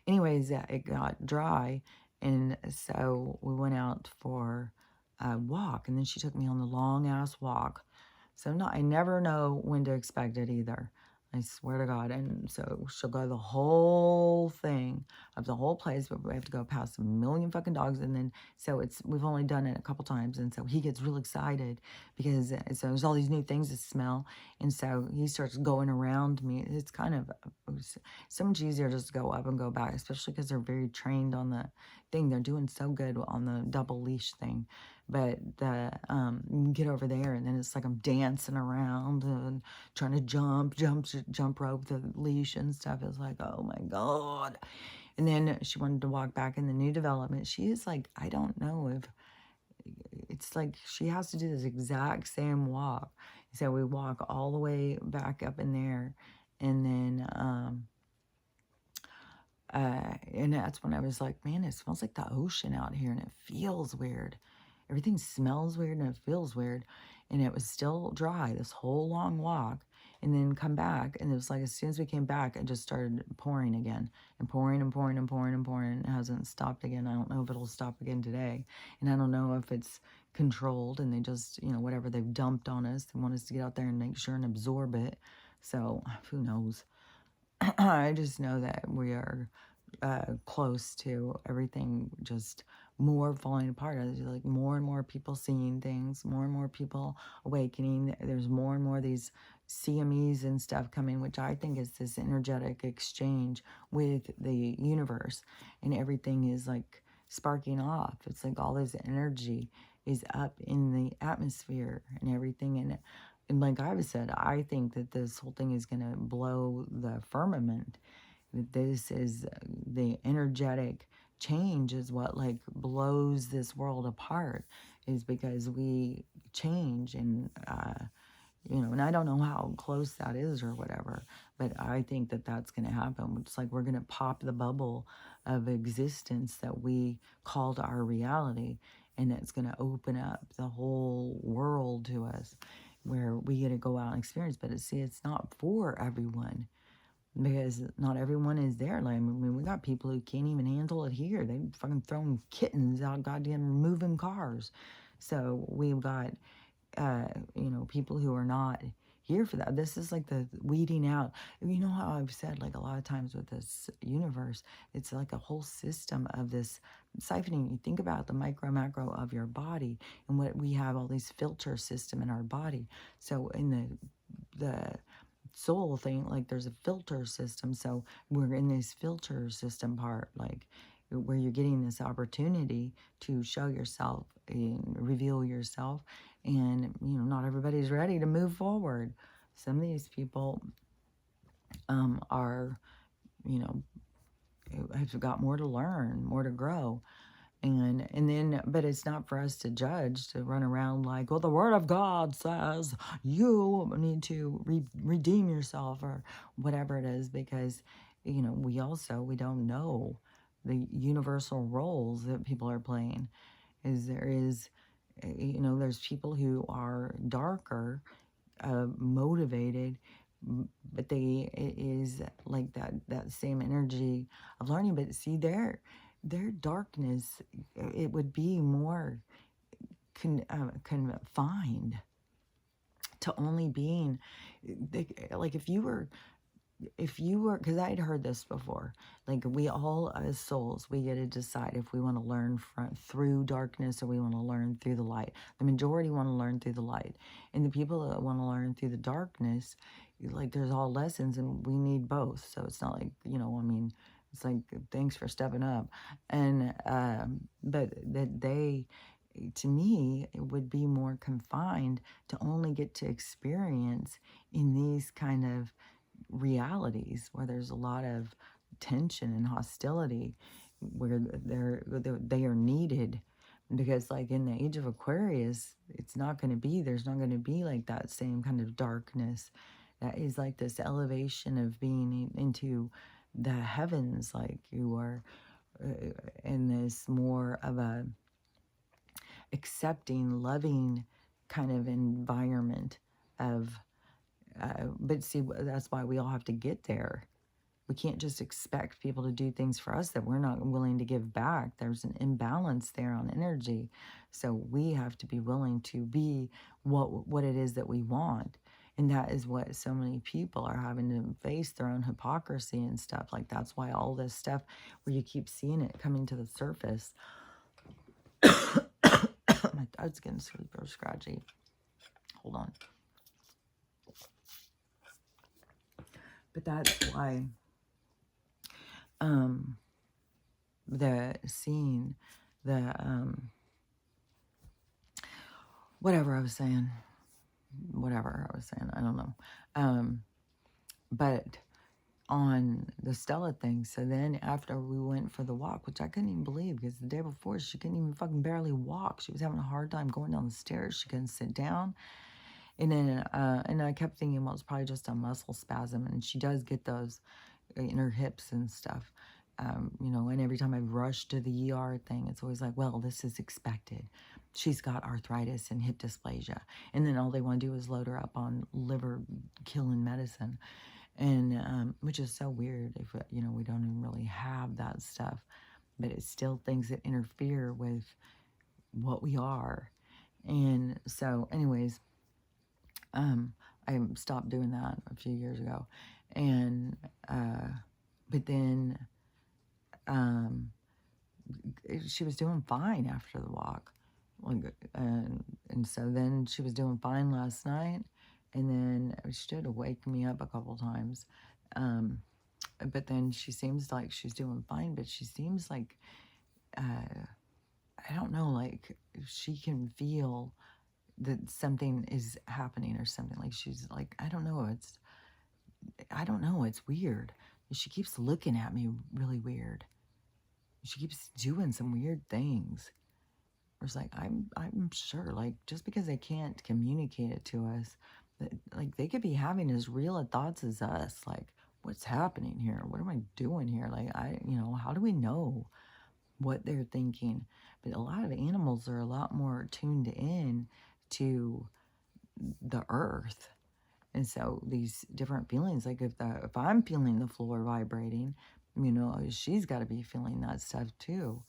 anyways, it got dry. And so we went out for a walk. And then she took me on the long ass walk. So I never know when to expect it either. I swear to God. And so she'll go the whole thing of the whole place, but we have to go past a million fucking dogs. And then, so we've only done it a couple times. And so he gets real excited because so there's all these new things to smell. And so he starts going around me. It's kind of so much easier just to go up and go back, especially because they're very trained on the thing. They're doing so good on the double leash thing. But you get over there and then it's like I'm dancing around and trying to jump rope the leash and stuff. It's like, oh my God. And then she wanted to walk back in the new development. She is like, I don't know if it's like she has to do this exact same walk. So we walk all the way back up in there, and then and that's when I was like, man, it smells like the ocean out here, and it feels weird. Everything smells weird and it feels weird. And it was still dry this whole long walk. And then come back, and it was like as soon as we came back, it just started pouring again, and pouring and pouring and pouring and pouring. It hasn't stopped again. I don't know if it'll stop again today, and I don't know if it's controlled and they just, whatever they've dumped on us, they want us to get out there and make sure and absorb it. So who knows? I just know that we are close to everything just more falling apart. Like more and more people seeing things, more and more people awakening. There's more and more of these CMEs and stuff coming, which I think is this energetic exchange with the universe, and everything is like sparking off. It's like all this energy is up in the atmosphere and everything. And like I've said, I think that this whole thing is going to blow the firmament. This is the energetic change is what like blows this world apart, is because we change. And and I don't know how close that is or whatever, but I think that that's going to happen. It's like we're going to pop the bubble of existence that we called our reality, and it's going to open up the whole world to us, where we get to go out and experience. But it's not for everyone, because not everyone is there. Like, I mean, we got people who can't even handle it here. They fucking throwing kittens out goddamn moving cars. So we've got, people who are not here for that. This is like the weeding out. You know how I've said, like, a lot of times with this universe, it's like a whole system of this siphoning. You think about the micro macro of your body, and what we have, all these filter system in our body. So in the soul thing, like there's a filter system. So we're in this filter system part, like where you're getting this opportunity to show yourself and reveal yourself. And not everybody's ready to move forward. Some of these people are, have got more to learn, more to grow. And then, but it's not for us to judge, to run around like, well, the word of God says you need to redeem yourself, or whatever it is, because, we don't know the universal roles that people are playing. There's people who are darker, motivated, but it is like that same energy of learning. But see, their darkness, it would be more confined to only being like, if you were, because I'd heard this before, like we all as souls, we get to decide if we want to learn through darkness, or we want to learn through the light. The majority want to learn through the light, and the people that want to learn through the darkness, like there's all lessons, and we need both. So it's not like, it's like, thanks for stepping up. And but that they, to me, it would be more confined to only get to experience in these kind of realities where there's a lot of tension and hostility, where they are needed. Because like in the age of Aquarius, there's not going to be like that same kind of darkness. That is like this elevation of being into the heavens, like you are in this more of a accepting, loving kind of environment of but see, that's why we all have to get there. We can't just expect people to do things for us that we're not willing to give back. There's an imbalance there on energy. So we have to be willing to be what it is that we want. And that is what so many people are having to face, their own hypocrisy and stuff. Like, that's why all this stuff, where you keep seeing it coming to the surface. My throat's getting super scratchy. Hold on. But that's why the scene, whatever I was saying, I don't know. But on the Stella thing. So then after we went for the walk, which I couldn't even believe because the day before she couldn't even fucking barely walk. She was having a hard time going down the stairs. She couldn't sit down. And then, and I kept thinking, well, it's probably just a muscle spasm. And she does get those in her hips and stuff. You know, and every time I rush to the ER thing, it's always like, well, this is expected. She's got arthritis and hip dysplasia. And then all they want to do is load her up on liver killing medicine. And which is so weird if, you know, we don't even really have that stuff. But it's still things that interfere with what we are. And so, anyways, I stopped doing that a few years ago. And, but then, she was doing fine after the walk. And so then she was doing fine last night. And then she had to wake me up a couple times. But then she seems like she's doing fine, but she seems like, I don't know, like she can feel that something is happening or something. Like she's like, I don't know, it's weird. She keeps looking at me really weird. She keeps doing some weird things. It's like, I'm sure, like, just because they can't communicate it to us, that, like, they could be having as real a thoughts as us. Like, what's happening here? What am I doing here? Like, you know, how do we know what they're thinking? But a lot of animals are a lot more tuned in to the earth. And so these different feelings, like if I'm feeling the floor vibrating, you know, she's got to be feeling that stuff too.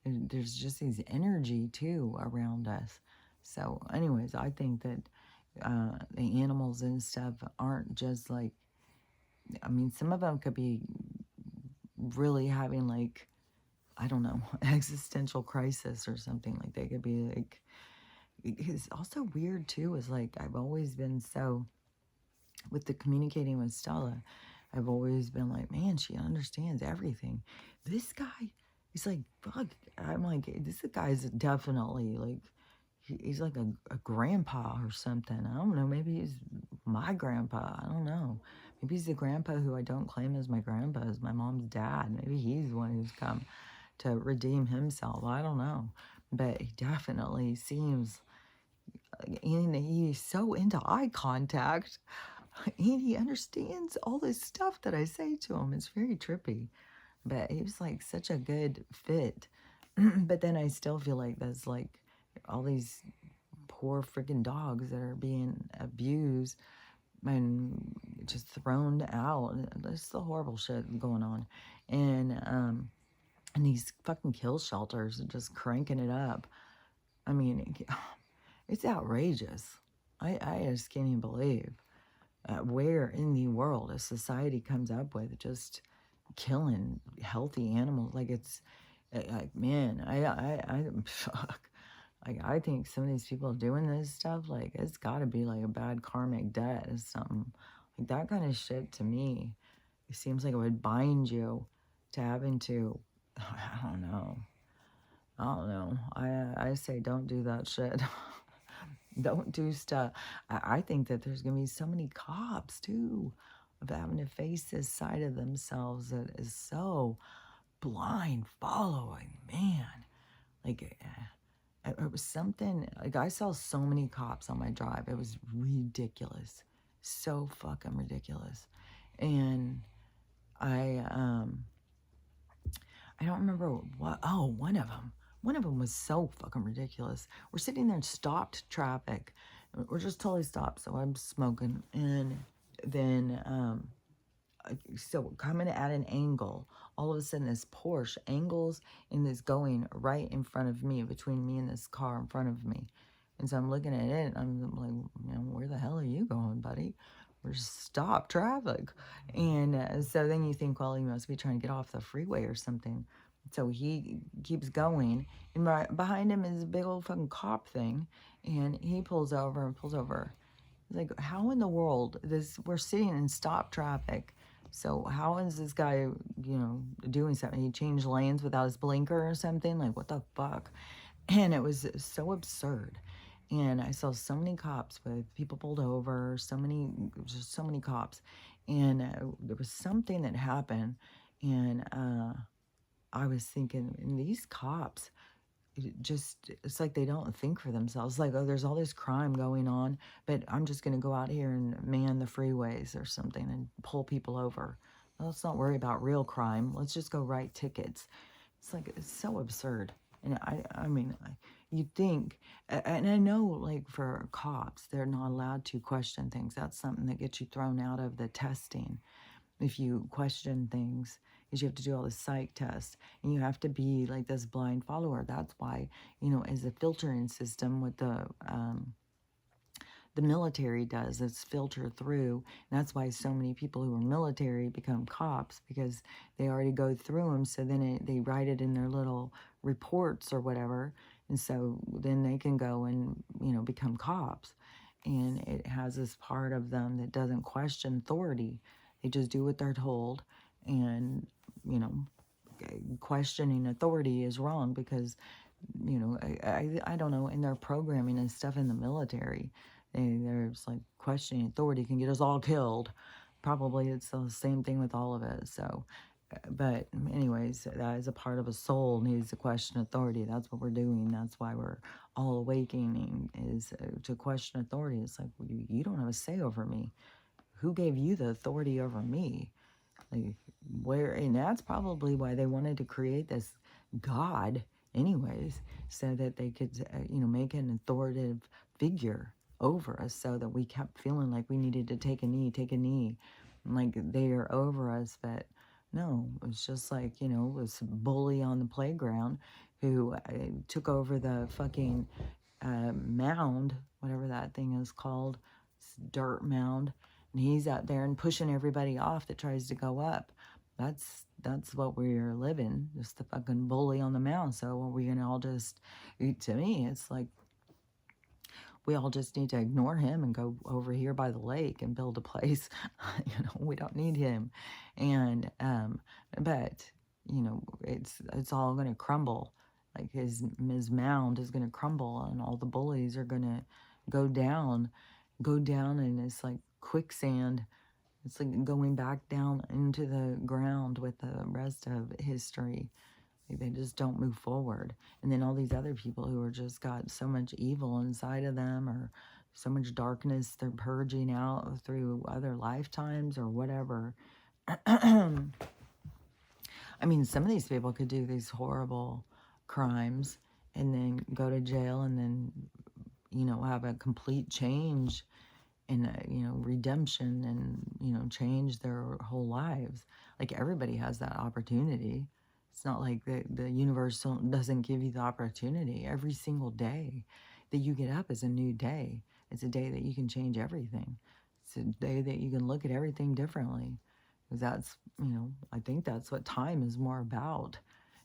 And there's just these energy too around us. So anyways, I think that the animals and stuff aren't just like, I mean, some of them could be really having like, I don't know, existential crisis or something. Like they could be like, it's also weird too, is like, I've always been so, with the communicating with Stella, I've always been like, man, she understands everything. This guy is like, fuck. I'm like, this guy's definitely like, he's like a grandpa or something. I don't know. Maybe he's my grandpa. I don't know. Maybe he's the grandpa who I don't claim as my grandpa, as my mom's dad. Maybe he's the one who's come to redeem himself. I don't know. But he definitely seems, and he's so into eye contact. And he understands all this stuff that I say to him. It's very trippy. But he was like such a good fit. But then I still feel like there's like all these poor freaking dogs that are being abused and just thrown out. There's the horrible shit going on. And these fucking kill shelters are just cranking it up. I mean, it's outrageous. I just can't even believe where in the world a society comes up with just killing healthy animals. Like it's like, man, I fuck. Like I think some of these people doing this stuff, like it's got to be like a bad karmic debt or something. Like that kind of shit to me, it seems like it would bind you to having to. I don't know. I don't know. I say don't do that shit. Don't do stuff. I think that there's gonna be so many cops too, of having to face this side of themselves that is so blind following. Man, like it was something. Like I saw so many cops on my drive. It was ridiculous, so fucking ridiculous. And I I don't remember what. Oh, one of them. One of them was so fucking ridiculous. We're sitting there in stopped traffic. We're just totally stopped. So I'm smoking. And then, so coming at an angle, all of a sudden this Porsche angles and is going right in front of me, between me and this car in front of me. And so I'm looking at it. I'm like, you know, where the hell are you going, buddy? We're stopped traffic. And so then you think, well, he must be trying to get off the freeway or something. So he keeps going, and right behind him is a big old fucking cop thing, and he pulls over and pulls over. Like, how in the world, we're sitting in stop traffic, so how is this guy, you know, doing something? He changed lanes without his blinker or something? Like, what the fuck? And it was so absurd. And I saw so many cops with people pulled over, just so many cops. And there was something that happened. And I was thinking, and these cops, it's like they don't think for themselves. Like, oh, there's all this crime going on, but I'm just going to go out here and man the freeways or something and pull people over. Well, let's not worry about real crime. Let's just go write tickets. It's like, it's so absurd. And I mean, you'd think, and I know, like, for cops, they're not allowed to question things. That's something that gets you thrown out of the testing. If you question things, is you have to do all the psych tests, and you have to be like this blind follower. That's why, as a filtering system, what the military does, it's filter through. And that's why so many people who are military become cops, because they already go through them. So then they write it in their little reports or whatever. And so then they can go and, become cops. And it has this part of them that doesn't question authority. They just do what they're told. And, questioning authority is wrong because, I don't know, in their programming and stuff in the military, there's like questioning authority can get us all killed. Probably it's the same thing with all of it. So, but anyways, that is a part of a soul needs to question authority. That's what we're doing. That's why we're all awakening, is to question authority. It's like, well, you don't have a say over me. Who gave you the authority over me? Like, and that's probably why they wanted to create this God anyways, so that they could, make an authoritative figure over us, so that we kept feeling like we needed to take a knee, like they are over us. But no, it's just like, this bully on the playground who took over the fucking mound, whatever that thing is called, dirt mound, and he's out there and pushing everybody off that tries to go up. That's what we're living, just the fucking bully on the mound. So are we gonna all just, to me, it's like we all just need to ignore him and go over here by the lake and build a place. We don't need him. And but it's all gonna crumble. Like his mound is gonna crumble, and all the bullies are gonna go down, and it's like quicksand. It's like going back down into the ground with the rest of history. Like they just don't move forward. And then all these other people who are just got so much evil inside of them, or so much darkness they're purging out through other lifetimes or whatever. I mean, some of these people could do these horrible crimes and then go to jail and then, have a complete change and, redemption and, change their whole lives. Like everybody has that opportunity. It's not like the universe doesn't give you the opportunity. Every single day that you get up is a new day. It's a day that you can change everything. It's a day that you can look at everything differently. Because that's, I think that's what time is more about,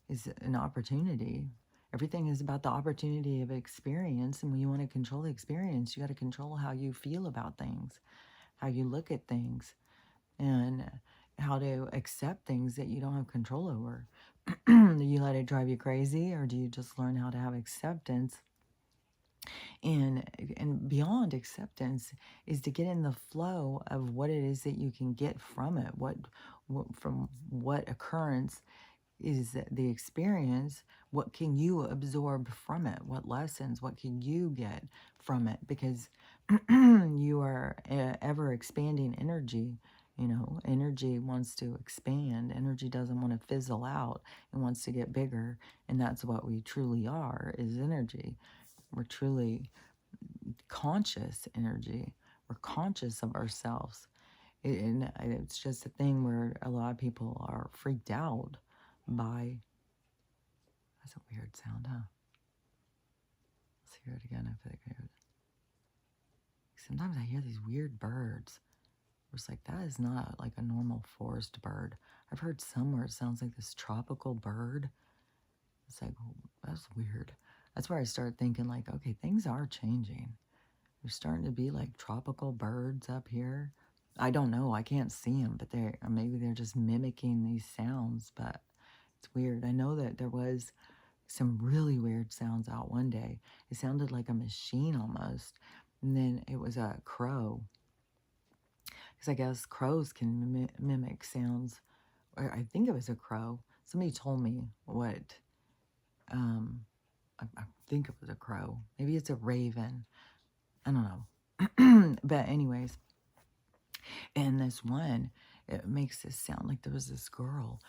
is an opportunity. Everything is about the opportunity of experience. And when you want to control the experience, you got to control how you feel about things, how you look at things, and how to accept things that you don't have control over. Do you let it drive you crazy, or do you just learn how to have acceptance? And beyond acceptance is to get in the flow of what it is that you can get from it. From what occurrence is the experience, what can you absorb from it? What lessons, what can you get from it? Because you are ever expanding energy. Energy wants to expand. Energy doesn't want to fizzle out. It wants to get bigger. And that's what we truly are, is energy. We're truly conscious energy. We're conscious of ourselves. And it's just a thing where a lot of people are freaked out by. That's a weird sound, huh? Let's hear it again. I feel like I heard it. Sometimes I hear these weird birds. It's like, that is not like a normal forest bird. I've heard some where it sounds like this tropical bird. It's like, oh, that's weird. That's where I start thinking, like, okay, things are changing. There's starting to be like tropical birds up here. I don't know. I can't see them, but maybe they're just mimicking these sounds. But it's weird. I know that there was some really weird sounds out one day. It sounded like a machine almost. And then it was a crow. Because I guess crows can mimic sounds. Or I think it was a crow. Somebody told me what, um, I think it was a crow. Maybe it's a raven. I don't know. But anyways, and this one, it makes this sound like there was this girl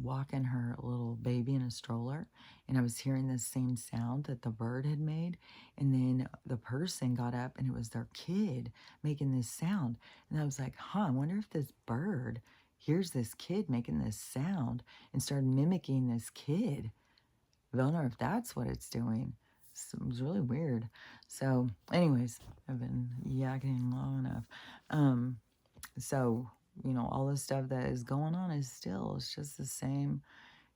walking her little baby in a stroller, and I was hearing this same sound that the bird had made, and then the person got up, and it was their kid making this sound, and I was like, huh, I wonder if this bird hears this kid making this sound and started mimicking this kid. I wonder if that's what it's doing. So it was really weird. So, anyways, I've been yakking long enough. So, all the stuff that is going on is still, it's just the same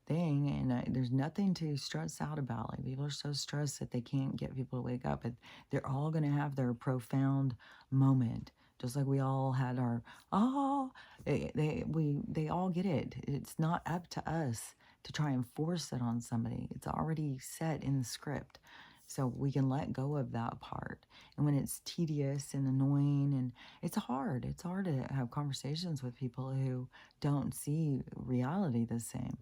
thing. And there's nothing to stress out about. Like, people are so stressed that they can't get people to wake up. But they're all going to have their profound moment. Just like we all had our, oh, they all get it. It's not up to us to try and force it on somebody. It's already set in the script. So we can let go of that part. And when it's tedious and annoying, and it's hard to have conversations with people who don't see reality the same.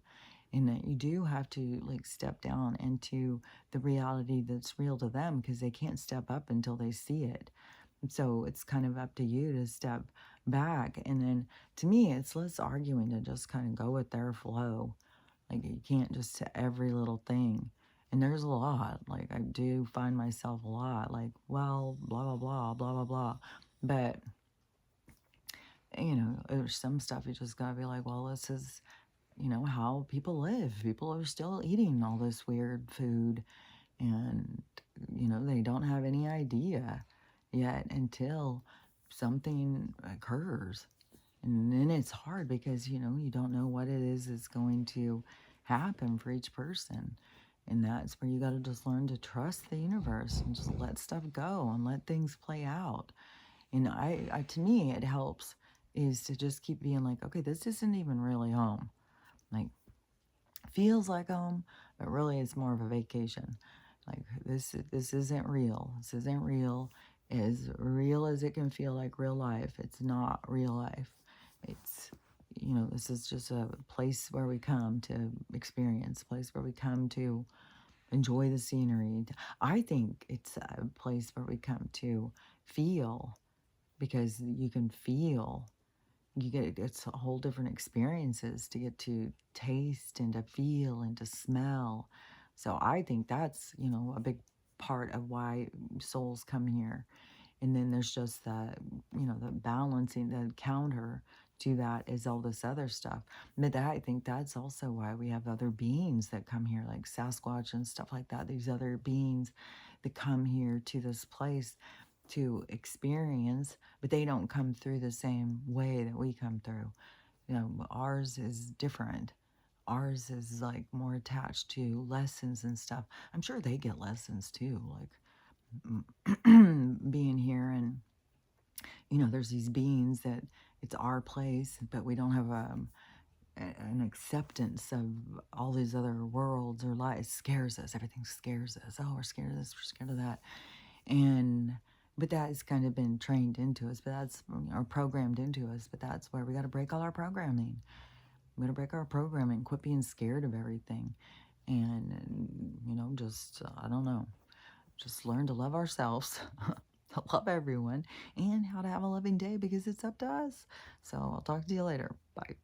And that you do have to like step down into the reality that's real to them, because they can't step up until they see it. So it's kind of up to you to step back. And then to me, it's less arguing, to just kind of go with their flow. Like, you can't just to every little thing. And there's a lot. Like, I do find myself a lot like, well, blah, blah, blah, blah, blah, blah. But, there's some stuff you just gotta be like, well, this is, how people live. People are still eating all this weird food, and, they don't have any idea yet until something occurs. And then it's hard because, you don't know what it is that's going to happen for each person. And that's where you got to just learn to trust the universe and just let stuff go and let things play out. And to me, it helps is to just keep being like, okay, this isn't even really home. Like, feels like home, but really it's more of a vacation. Like, this isn't real. This isn't real. As real as it can feel like real life, it's not real life. It's, this is just a place where we come to experience, a place where we come to enjoy the scenery. I think it's a place where we come to feel, because you can feel. It's a whole different experiences to get to taste and to feel and to smell. So I think that's, a big part of why souls come here. And then there's just the balancing, the counter to that is all this other stuff. But I think that's also why we have other beings that come here, like Sasquatch and stuff like that. These other beings that come here to this place to experience, but they don't come through the same way that we come through. Ours is different. Ours is like more attached to lessons and stuff. I'm sure they get lessons too, like being here. And there's these beings that it's our place, but we don't have an acceptance of all these other worlds or lives. It scares us. Everything scares us. Oh, we're scared of this, we're scared of that. But that has kind of been trained into us, but that's, or programmed into us, but that's where we got to break all our programming. We got to break our programming, quit being scared of everything. And, just, I don't know, just learn to love ourselves, to love everyone, and how to have a loving day, because it's up to us. So I'll talk to you later. Bye.